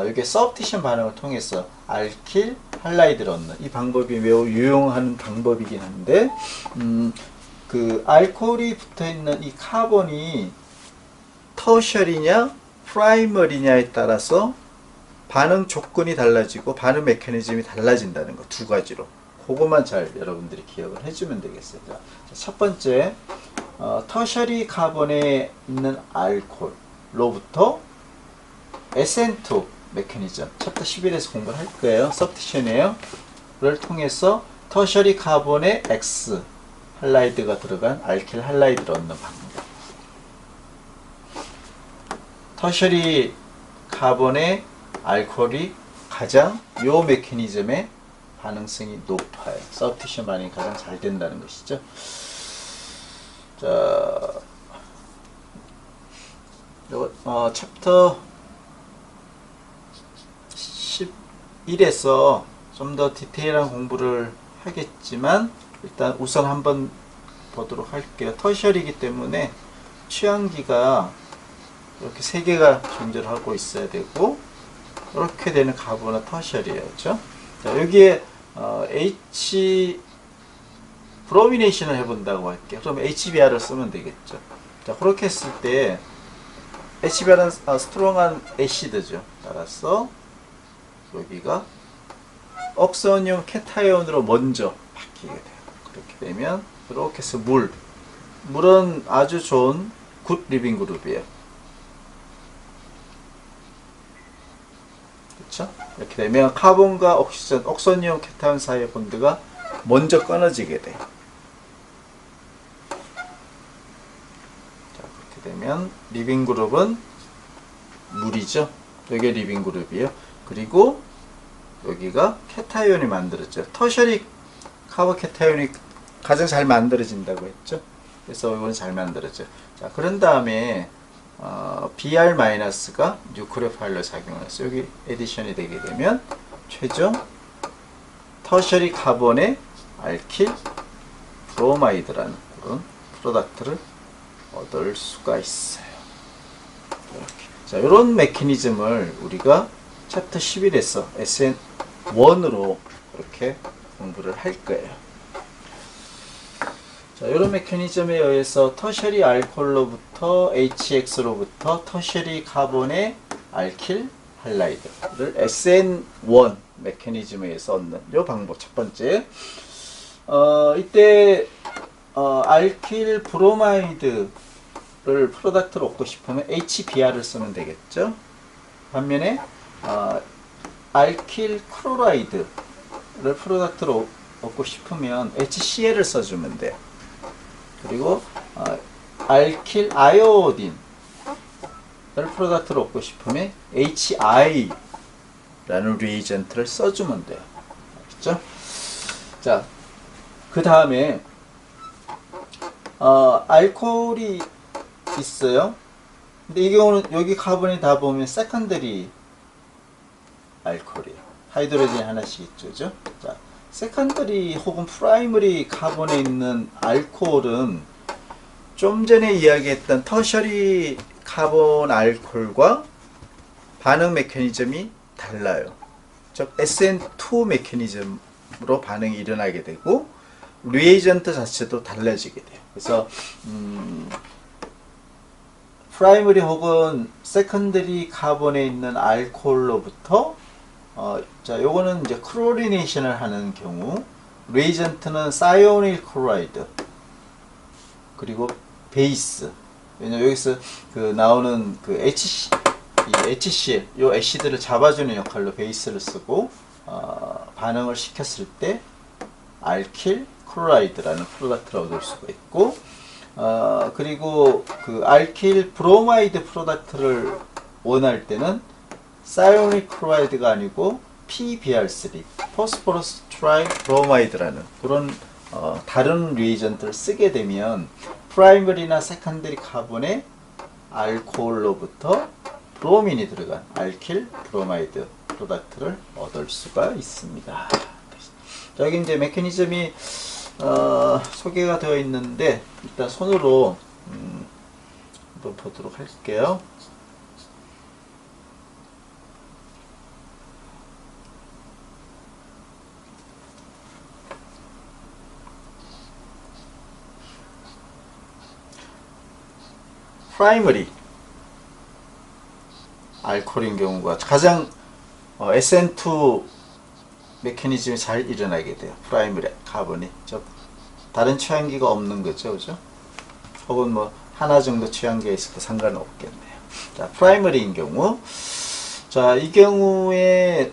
[SPEAKER 1] 이게 서브스티션 반응을 통해서 알킬 할라이드를 얻는 이 방법이 매우 유용한 방법이긴 한데, 그 알코올이 붙어 있는 이 카본이 터셔리냐 프라이머리냐에 따라서 반응 조건이 달라지고 반응 메커니즘이 달라진다는 거, 두 가지로. 그것만 잘 여러분들이 기억을 해주면 되겠어요. 자, 첫 번째, 터셔리 카본에 있는 알코올로부터 SN2 메커니즘, 챕터 11에서 공부를 할 거예요. 서브스티션이에요. 를 통해서 터셔리 카본에 X 할라이드가 들어간 알킬 할라이드를 얻는 방법. 터셔리 카본의 알코올이 가장 요 메커니즘의 반응성이 높아요. 서브스티션 반응이 가장 잘 된다는 것이죠. 자, 요거 챕터 11에서 좀 더 디테일한 공부를 하겠지만, 일단 우선 한번 보도록 할게요. 터셔리이기 때문에 취향기가 이렇게 세 개가 존재를 하고 있어야 되고, 이렇게 되는 카본은 터셔리예요. 그렇죠? 자, 여기에 H 브로미네이션을 해본다고 할게요. 그럼 HBr을 쓰면 되겠죠. 자, 그렇게 했을 때 HBr은 스트롱한 애시드죠. 따라서 여기가 억선용 캐타이온으로 먼저 바뀌게 돼요. 그렇게 되면 이렇게 해서 물은 아주 좋은 굿 리빙 그룹이에요. 그렇죠? 이렇게 되면 카본과 옥시전, 억선용 캐타이온 사이의 본드가 먼저 끊어지게 돼요. 자, 그렇게 되면 리빙 그룹은 물이죠. 여기 리빙 그룹이에요. 그리고 여기가 캐타이온이 만들어져요. 터셔리 카본 캐타이온이 가장 잘 만들어진다고 했죠. 그래서 이건 잘 만들어져요. 자, 그런 다음에 Br-가 뉴크레오파일로 작용해서 여기 에디션이 되게 되면 최종 터셔리 카본의 알킬 브로마이드라는 그런 프로덕트를 얻을 수가 있어요. 이렇게. 자, 이런 메커니즘을 우리가 챕터 11에서 SN1으로 이렇게 공부를 할 거예요. 자, 이런 메커니즘에 의해서 터셔리 알코올로부터 HX로부터 터셔리 카본의 알킬 할라이드를 SN1 메커니즘에 의해서 얻는 이 방법 첫 번째. 이때 알킬 브로마이드를 프로덕트로 얻고 싶으면 HBr을 쓰면 되겠죠. 반면에 알킬 클로라이드를 프로덕트로 얻고 싶으면 HCl을 써주면 돼요. 그리고 알킬 아이오딘을 프로덕트로 얻고 싶으면 HI라는 리에이전트를 써주면 돼요. 알겠죠? 자, 그 다음에 알코올이 있어요. 근데 이 경우는 여기 카본이 다 보면 세컨더리 알코올이에요. 하이드로젠이 하나씩 있죠. 그죠? 자, 세컨더리 혹은 프라이머리 카본에 있는 알코올은 좀 전에 이야기했던 터셔리 카본 알코올과 반응 메커니즘이 달라요. 즉 SN2 메커니즘으로 반응이 일어나게 되고 리에이전트 자체도 달라지게 돼요. 그래서 프라이머리 혹은 세컨더리 카본에 있는 알코올로부터 자, 요거는 이제 클로리네이션을 하는 경우, 리에이전트는 사이오닐 클로라이드 그리고 베이스. 왜냐면 여기서 그 나오는 그 이 HCl, 요 애시드를 잡아주는 역할로 베이스를 쓰고 반응을 시켰을 때 알킬 클로라이드라는 프로덕트를 얻을 수가 있고, 그리고 그 알킬 브로마이드 프로덕트를 원할 때는 사이오닉 클로라이드가 아니고 PBr3, 포스포러스 트라이 브로마이드라는 그런 다른 리에이전트를 쓰게 되면 프라이머리나 세컨더리 카본의 알코올로부터 브로민이 들어간 알킬 브로마이드 프로덕트를 얻을 수가 있습니다. 자, 여기 이제 메커니즘이 소개가 되어 있는데 일단 손으로 한번 보도록 할게요. 프라이머리 알코올인 경우가 가장 SN2 메커니즘이 잘 일어나게 돼요. 프라이머리 카본이 다른 취한기가 없는 거죠, 그죠? 혹은 뭐 하나 정도 취한기가 있어도 상관은 없겠네요. 자, 프라이머리인 경우, 자, 이 경우에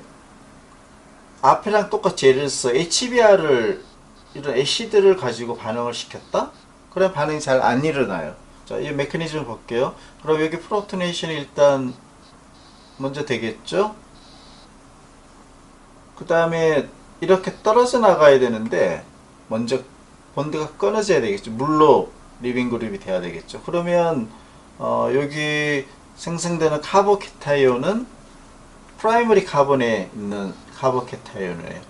[SPEAKER 1] 앞에랑 똑같이 예를 들어서 HBr을 이런 애시드를 가지고 반응을 시켰다? 그럼 반응이 잘 안 일어나요. 자, 이 메커니즘을 볼게요. 그럼 여기 프로토네이션이 일단 먼저 되겠죠? 그 다음에 이렇게 떨어져 나가야 되는데 먼저 본드가 끊어져야 되겠죠. 물로 리빙 그룹이 돼야 되겠죠. 그러면 여기 생성되는 카보케타이온은 프라이머리 카본에 있는 카보케타이온이에요.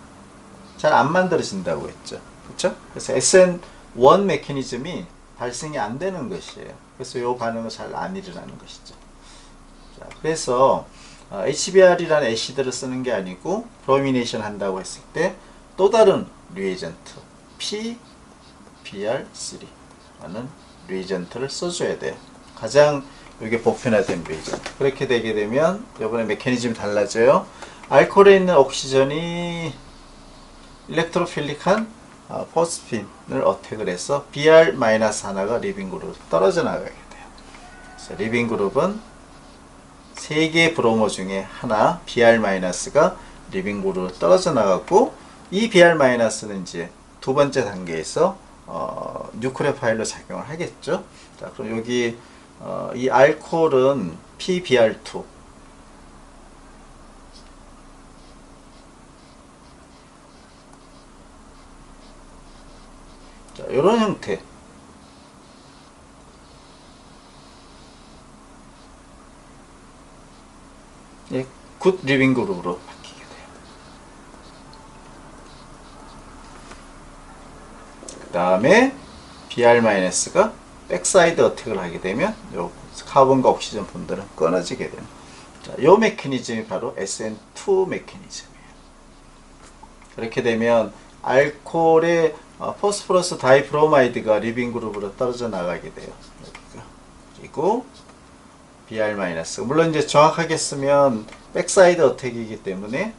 [SPEAKER 1] 잘 안 만들어진다고 했죠. 그렇죠? 그래서 SN1 메커니즘이 발생이 안 되는 것이에요. 그래서 이 반응은 잘 안 일어나는 것이죠. 자, 그래서 HBr이라는 애시드를 쓰는 게 아니고 브로미네이션 한다고 했을 때 또 다른 리에이전트 PBr3라는 리에이전트를 써줘야 돼요. 가장 이게 보편화된 리에이전트. 그렇게 되게 되면 이번에 메커니즘이 달라져요. 알코올에 있는 옥시전이 일렉트로필릭한 포스핀을 어택을 해서 Br-하나가 리빙 그룹으로 떨어져 나가게 돼요. 그래서 리빙 그룹은 3개의 브로모 중에 하나 Br-가 리빙 그룹으로 떨어져 나갔고, 이 Br-는 이제 두 번째 단계에서 뉴크레오파일로 작용을 하겠죠. 자, 그럼 여기 이 알코올은 PBr2, 자, 이런 형태. 예, 굿 리빙 그룹으로 바뀌게 돼요. 그 다음에 Br-가 백사이드 어택을 하게 되면 요 카본과 옥시전 본드는 끊어지게 됩니다. 자, 요 메커니즘이 바로 SN2 메커니즘이에요. 그렇게 되면 알코올의 포스포러스 다이브로마이드가 리빙 그룹으로 떨어져 나가게 돼요. 그리고 Br-, 물론 이제 정확하게 쓰면 백사이드 어택이기 때문에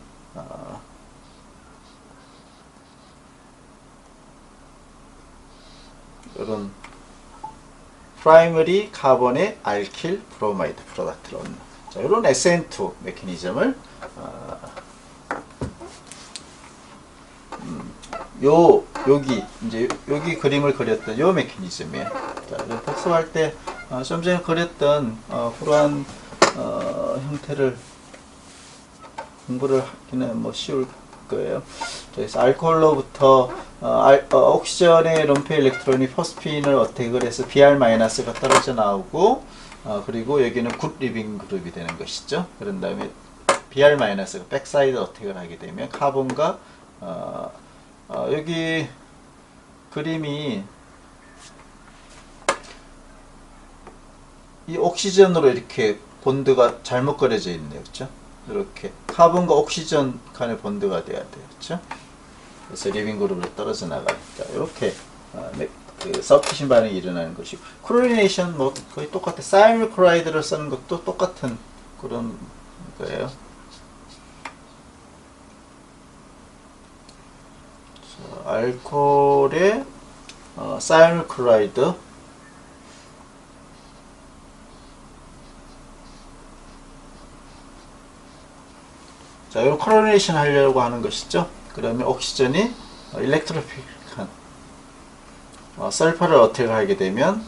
[SPEAKER 1] 이런 프라이머리 카본의 알킬 브로마이드 프로덕트를 얻는, 자, 이런 SN2 메커니즘을 여기 그림을 그렸던 요 메커니즘이에요. 자, 복습할 때 좀 전에 그렸던 그러한 형태를 공부를 하기는 뭐 쉬울 거예요. 그래서 알코올로부터 옥시전의 럼페 일렉트론이 포스핀을 어택을 해서 Br-가 떨어져 나오고, 그리고 여기는 굿 리빙 그룹이 되는 것이죠. 그런 다음에 Br-가 백사이드 어택을 하게 되면 카본과 여기 그림이 이 옥시전으로 이렇게 본드가 잘못 그려져 있네요. 그렇죠? 이렇게 카본과 옥시전 간의 본드가 돼야 돼요. 그렇죠? 그래서 리빙 그룹으로 떨어져 나가니까 이렇게 그 서피신 반응이 일어나는 것이고, 클로리네이션 뭐 거의 똑같아. 사이밀 클로라이드를 쓰는 것도 똑같은 그런 거예요. 자, 알코올의 사이밀 클로라이드, 자, 이런 클로리네이션 하려고 하는 것이죠. 그러면 옥시전이 일렉트로픽한 설파를 어택을 하게 되면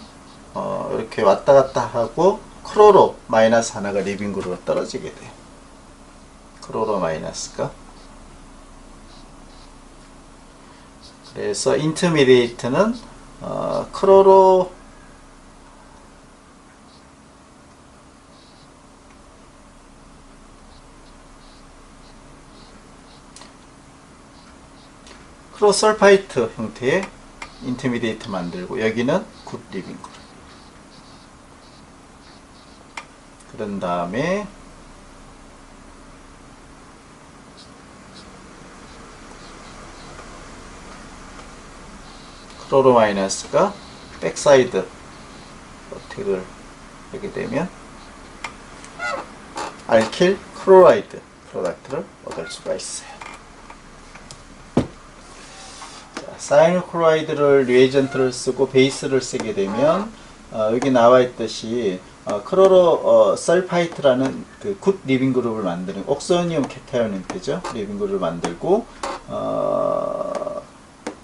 [SPEAKER 1] 이렇게 왔다 갔다 하고 크로로 마이너스 하나가 리빙 그룹으로 떨어지게 돼요. 크로로 마이너스가. 그래서 인터미디에이트는 크로로 크로설파이트 형태의 인터미디에이트 만들고, 여기는 굿 리빙 그룹. 그런 다음에 크로로 마이너스가 백사이드 어택을 하게 되면 알킬 클로라이드 프로덕트를 얻을 수가 있어요. 사이밀 클로라이드를 리에이전트를 쓰고 베이스를 쓰게 되면 여기 나와 있듯이 크로로 설파이트라는 그 굿 리빙 그룹을 만드는 옥소니움 케타이온 형태죠. 리빙 그룹을 만들고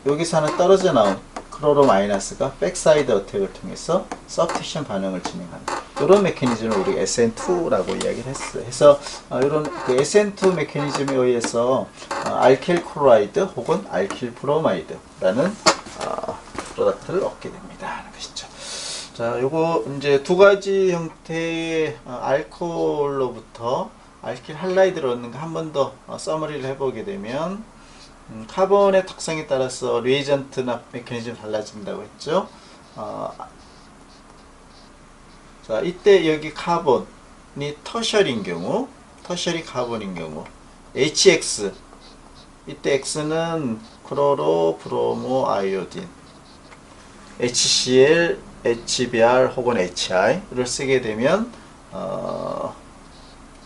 [SPEAKER 1] 여기서 하나 떨어져 나온 크로로 마이너스가 백사이드 어택을 통해서 서브스티션 반응을 진행한다. 이런 메커니즘을 우리 SN2라고 이야기를 했어요. 그래서 이런 그 SN2 메커니즘에 의해서 알킬 클로라이드 혹은 알킬 브로마이드라는 프로덕트를 얻게 됩니다 하는 것이죠. 자, 요거 이제 두 가지 형태의 알코올로부터 알킬 할라이드를 얻는 거 한 번 더 서머리를 해보게 되면, 카본의 특성에 따라서 리에이전트나 메커니즘이 달라진다고 했죠. 자, 이때 여기 카본이 터셔리인 경우, 터셔리 카본인 경우, HX, 이때 X는 크로로, 브로모, 아이오딘, HCl, HBr 혹은 HI를 쓰게 되면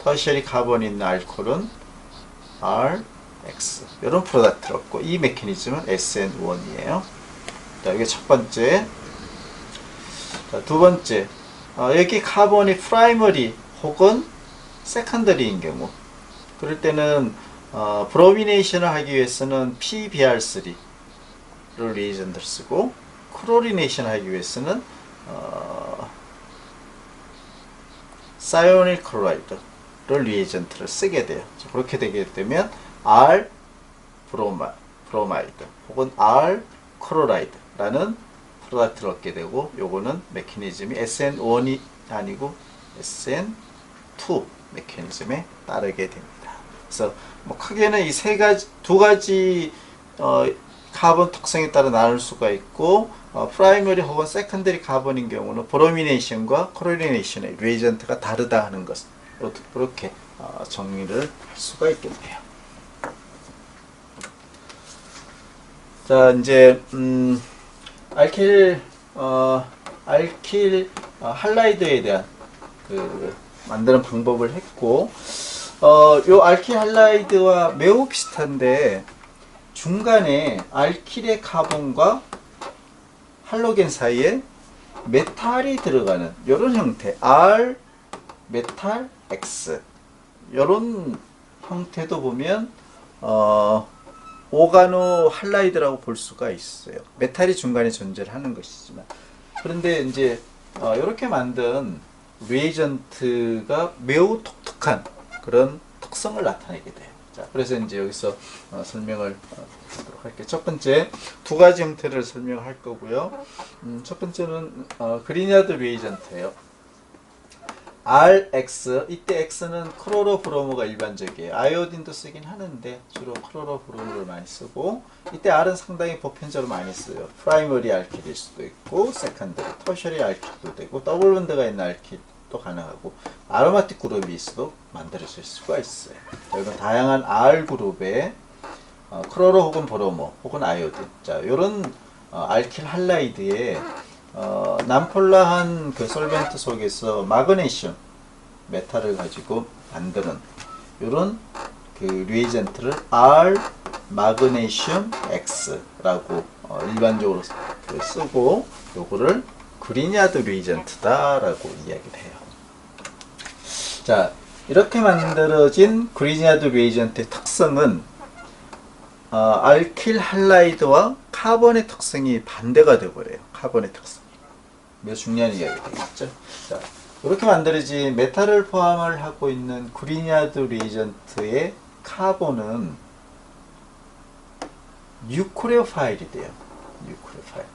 [SPEAKER 1] 터셔리 카본이 있는 알코올은 RX, 이런 프로덕트를 얻고, 이 메커니즘은 SN1이에요. 자, 이게 첫 번째. 자, 두 번째. 여기 카본이 프라이머리 혹은 세컨더리인 경우, 그럴 때는 브로미네이션을 하기 위해서는 PBr3를 리에이전트를 쓰고, 클로리네이션 하기 위해서는 사이오닐 클로라이드를 리에이전트를 쓰게 돼요. 그렇게 되게 되면 R 브로마이드 혹은 R 클로라이드라는 프로덕트를 얻게 되고, 요거는 메커니즘이 SN1이 아니고 SN2 메커니즘에 따르게 됩니다. 그래서 뭐 크게는 이 두 가지 카본 특성에 따라 나눌 수가 있고, 프라이머리 혹은 세컨더리 카본인 경우는 브로미네이션과 클로리네이션의 리에이전트가 다르다 하는 것을 그렇게 정리를 할 수가 있겠네요. 자, 이제 알킬 할라이드에 대한 그 만드는 방법을 했고, 요 알킬 할라이드와 매우 비슷한데 중간에 알킬의 카본과 할로겐 사이에 메탈이 들어가는 이런 형태, R 메탈 X, 이런 형태도 보면 오가노 할라이드라고 볼 수가 있어요. 메탈이 중간에 존재를 하는 것이지만, 그런데 이제 이렇게 만든 리에이전트가 매우 독특한 그런 특성을 나타내게 돼요. 자, 그래서 이제 여기서 설명을 하도록 할게요. 첫 번째, 두 가지 형태를 설명할 거고요. 첫 번째는 그리냐드 리에이전트예요. RX, 이때 X는 크로로브로모가 일반적이에요. 아이오딘도 쓰긴 하는데 주로 크로로브로모를 많이 쓰고, 이때 R은 상당히 보편적으로 많이 써요. 프라이머리 알킬일 수도 있고 세컨더리, 터셔리 알킬도 되고 더블 본드가 있는 알킬도 가능하고 아로마틱 그룹이 있어도 만들어질 수가 있어요. 이건 다양한 R 그룹의 크로로 혹은 브로모 혹은 아이오딘, 자 요런 알킬 할라이드의 난폴라한 그 솔벤트 속에서 마그네슘 메탈을 가지고 만드는 이런 그 리에이전트를 R 마그네슘 X라고 일반적으로 쓰고, 요거를 그리냐드 리에이전트다라고 이야기를 해요. 자, 이렇게 만들어진 그리냐드 리에이전트의 특성은 알킬 할라이드와 카본의 특성이 반대가 되어버려요. 카본의 특성. 매우 중요한 이야기가 되겠죠. 자, 이렇게 만들어진 메탈을 포함을 하고 있는 그리냐드 리에이전트의 카본은 뉴크레오파일이 돼요. 뉴크레오파일.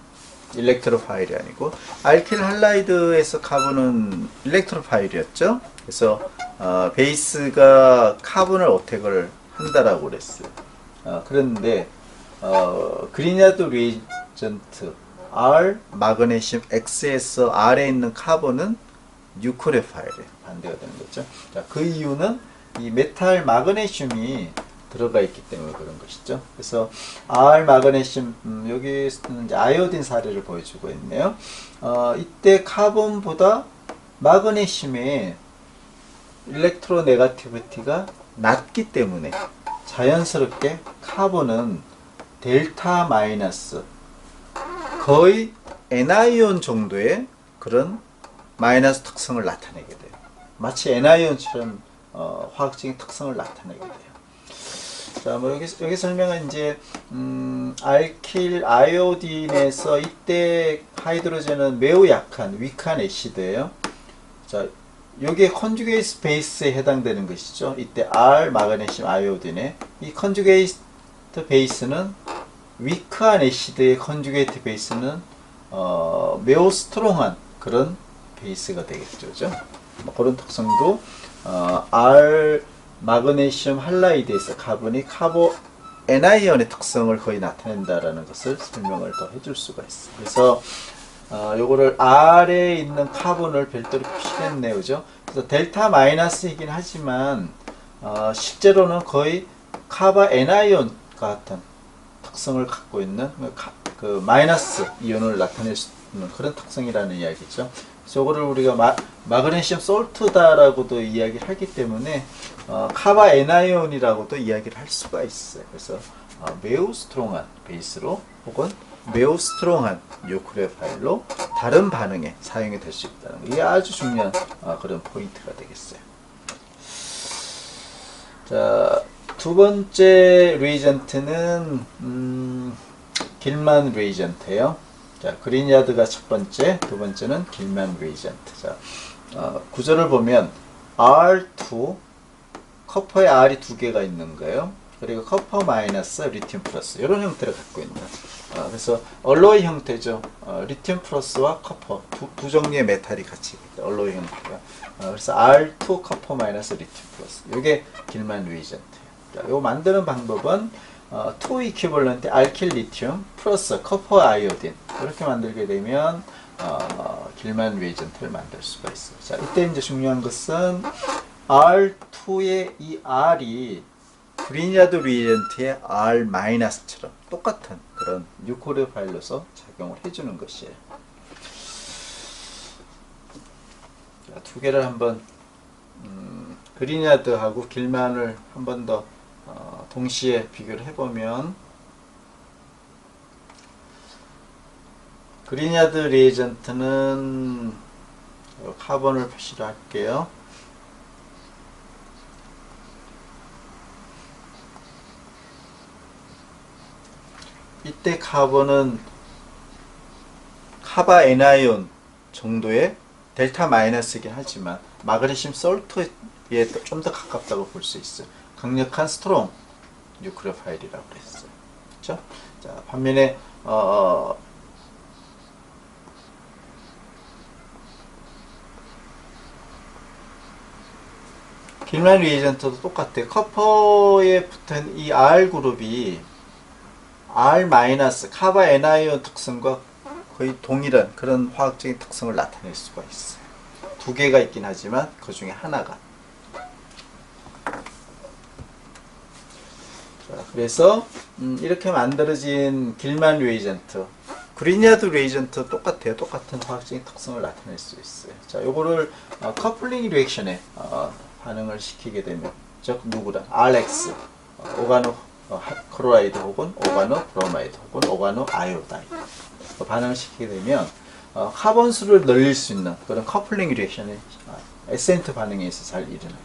[SPEAKER 1] 일렉트로파일이 아니고, 알킬 할라이드에서 카본은 일렉트로파일이었죠. 그래서 베이스가 카본을 어택을 한다라고 그랬어요. 그런데 그리냐드 리에이전트 R 마그네슘 X에서 R에 있는 카본은 뉴크레오파일에 반대가 되는 거죠. 자, 그 이유는 이 메탈 마그네슘이 들어가 있기 때문에 그런 것이죠. 그래서 R 마그네슘, 여기서는 이제 아이오딘 사례를 보여주고 있네요. 이때 카본보다 마그네슘의 일렉트로네가티비티가 낮기 때문에 자연스럽게 카본은 델타 마이너스, 거의 N아이온 정도의 그런 마이너스 특성을 나타내게 돼요. 마치 N아이온처럼 화학적인 특성을 나타내게 돼요. 자, 뭐 여기 설명은 이제 알킬 아이오딘에서 이때 하이드로젠은 매우 약한 위크한 애시드예요. 자, 요게 컨주게이트 베이스에 해당되는 것이죠. 이때 R 마그네슘 아이오딘에 이 컨주게이트 베이스는 위크한 애시드의 컨주게이트 베이스는 매우 스트롱한 그런 베이스가 되겠죠. 그죠? 뭐 그런 특성도 R 마그네슘 할라이드에서 카본이 카보 N아이언의 특성을 거의 나타낸다라는 것을 설명을 더 해줄 수가 있어요. 그래서 요거를 R에 있는 카본을 별도로 표시했네요. 그죠? 그래서 델타 마이너스이긴 하지만 실제로는 거의 카바 N아이온 같은 특성을 갖고 있는 그 마이너스 이온을 나타낼 수 있는 그런 특성이라는 이야기죠. 저거를 우리가 마그네슘 솔트다라고도 이야기를 하기 때문에 카바 N아이온이라고도 이야기를 할 수가 있어요. 그래서 매우 스트롱한 베이스로 혹은 매우 스트롱한 뉴크레오파일로 다른 반응에 사용이 될 수 있다는 거. 이게 아주 중요한 그런 포인트가 되겠어요. 자, 두 번째 리에이전트는 길만 리에이전트예요. 자, 그리냐드가 첫 번째, 두 번째는 길만 리에이전트. 자, 구조를 보면 R2, 커퍼에 R이 두 개가 있는 거예요. 그리고 커퍼 마이너스 리튬 플러스 이런 형태를 갖고 있다. 그래서 얼로이 형태죠. 리튬 플러스와 커퍼 두 종류의 메탈이 같이 있다. 얼로이 형태가. 그래서 R2 커퍼 마이너스 리튬 플러스. 이게 길만 리에이전트예요. 자, 요 만드는 방법은 2 이퀴벌런트 알킬 리튬 플러스 커퍼 아이오딘 이렇게 만들게 되면 길만 리에이전트를 만들 수가 있어요. 자, 이때 이제 중요한 것은 R2의 이 R이 그리냐드 리에이전트의 R-처럼 똑같은 그런 뉴크레오파일로서 작용을 해주는 것이에요. 자, 두 개를 한번 그리냐드하고 길만을 한 번 더 동시에 비교를 해보면 그리냐드 리에이전트는 카본을 표시를 할게요. 이때 카본은 카바 N아이온 정도의 델타 마이너스이긴 하지만 마그네슘 솔트에 좀 더 가깝다고 볼 수 있어요. 강력한 스트롱 뉴크레오파일이라고 그랬어요. 그렇죠? 자, 반면에 길만 리에이전트도 똑같아요. 커퍼에 붙은 이 R 그룹이 R- 카바 애나이온 특성과 거의 동일한 그런 화학적인 특성을 나타낼 수가 있어요. 두 개가 있긴 하지만 그 중에 하나가. 자, 그래서 이렇게 만들어진 길만 리에이전트, 그리냐드 리에이전트 똑같아요. 똑같은 화학적인 특성을 나타낼 수 있어요. 자, 요거를 커플링 리액션에 반응을 시키게 되면, 즉 누구랑 RX 오가노 클로라이드 혹은 오가노 브로마이드 혹은 오가노 아이오다이드 반응을 시키게 되면 카본 수를 늘릴 수 있는 그런 커플링 리액션이 에센트 반응에 있어서 잘 일어나게 돼요.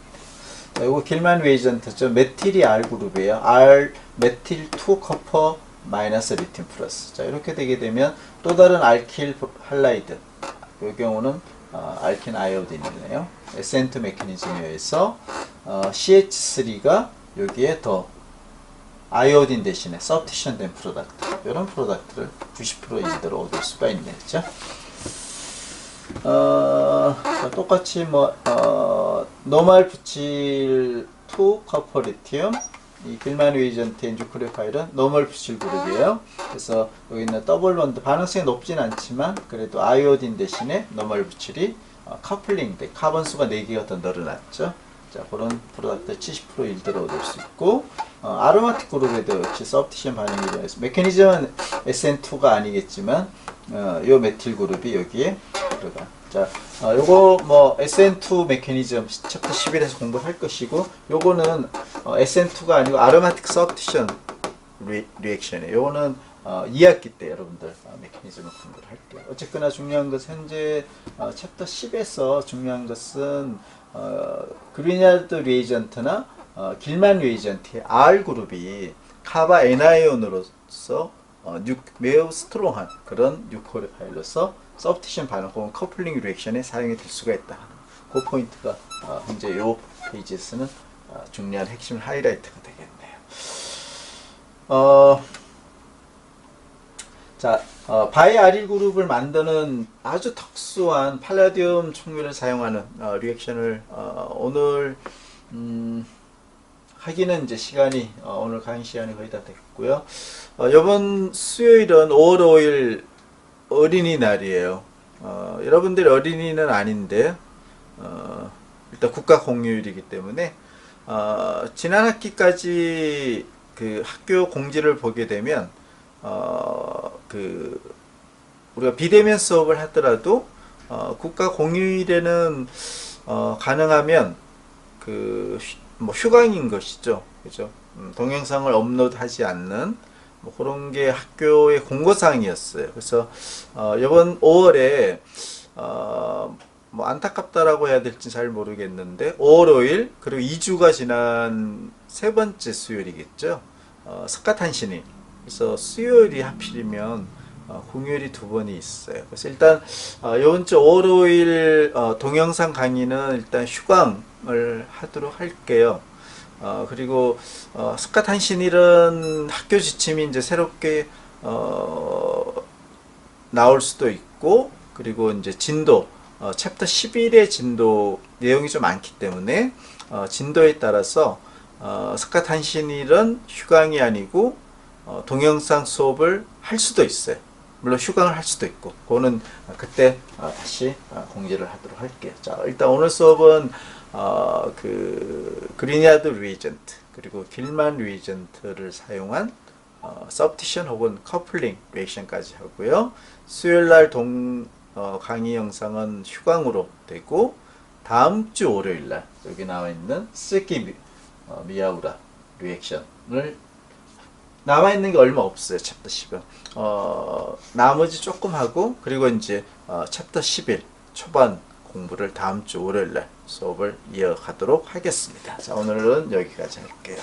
[SPEAKER 1] 자, 요거 길만 리에이전트죠. 메틸이 R 그룹이에요. R 메틸 2 커퍼 마이너스 리튬 플러스. 자, 이렇게 되게 되면 또 다른 알킬 할라이드, 이 경우는 알킨 아이오딘이네요. 에센트 메커니즘에 의해서 CH3가 여기에 더 아이오딘 대신에 서브티션 된 프로덕트, 이런 프로덕트를 90% 이대로 얻을 수가 있네요. 그렇죠? 똑같이 노말 부칠 2 커퍼 리튬, 이 길만 리에이전트의 뉴클리오파일은 노멀 부칠 그룹이에요. 그래서 여기 있는 더블 본드 반응성이 높진 않지만 그래도 아이오딘 대신에 노멀 부칠이 커플링 돼 카본 수가 4개가 더 늘어났죠. 자, 그런 프로덕트 70% 일대로 얻을 수 있고, 아로마틱 그룹에도 역시 서브티션 반응이 일어나서 메커니즘은 SN2가 아니겠지만 요 메틸 그룹이 여기에 들어가. 자, 요거 SN2 메커니즘 챕터 11에서 공부할 것이고, 요거는 SN2가 아니고 아로마틱 서브티션 리액션이에요. 요거는 2학기 때 여러분들 메커니즘을 공부를 할게요. 어쨌거나 중요한 것은 현재 챕터 10에서 중요한 것은 그리냐드 리에이전트나 길만 리에이전트의 R 그룹이 카바 애나이온으로서 매우 스트롱한 그런 뉴클리오파일로서 서브티션 반응 혹은 커플링 리액션에 사용이 될 수가 있다. 그 포인트가 현재 이 페이지에서는 중요한 핵심 하이라이트가 되겠네요. 자, 바이아릴 그룹을 만드는 아주 특수한 팔라디움 총유를 사용하는 리액션을 오늘 하기는 이제 시간이 오늘 강의 시간이 거의 다 됐고요. 이번 수요일은 5월 5일 어린이날이에요. 여러분들 어린이는 아닌데 일단 국가 공휴일이기 때문에 지난 학기까지 그 학교 공지를 보게 되면 우리가 비대면 수업을 하더라도 국가 공휴일에는 가능하면 휴강인 것이죠. 그죠? 동영상을 업로드하지 않는 그런 게 학교의 공고사항이었어요. 그래서 이번 5월에 안타깝다라고 해야 될지 잘 모르겠는데 5월 5일 그리고 2주가 지난 세 번째 수요일이겠죠. 스카탄신일. 그래서 수요일이 하필이면 공휴일이 두 번이 있어요. 그래서 일단 이번 주 5월 5일 동영상 강의는 일단 휴강을 하도록 할게요. 그리고 스카탄신일은 학교 지침이 이제 새롭게 나올 수도 있고, 그리고 이제 진도 챕터 11의 진도 내용이 좀 많기 때문에 진도에 따라서 스카탄신일은 휴강이 아니고 동영상 수업을 할 수도 있어요. 물론 휴강을 할 수도 있고, 그거는 그때 다시 공지를 하도록 할게요. 자, 일단 오늘 수업은 그리냐드 리에이전트 그리고 길만 리에이전트를 사용한 서브티션 혹은 커플링 리액션까지 하고요. 수요일날 강의 영상은 휴강으로 되고, 다음 주 월요일날 여기 나와 있는 스키 미야우라 리액션을 남아있는 게 얼마 없어요. 챕터 10은 나머지 조금 하고, 그리고 이제 챕터 11 초반 공부를 다음 주 월요일날 수업을 이어가도록 하겠습니다. 자, 오늘은 여기까지 할게요.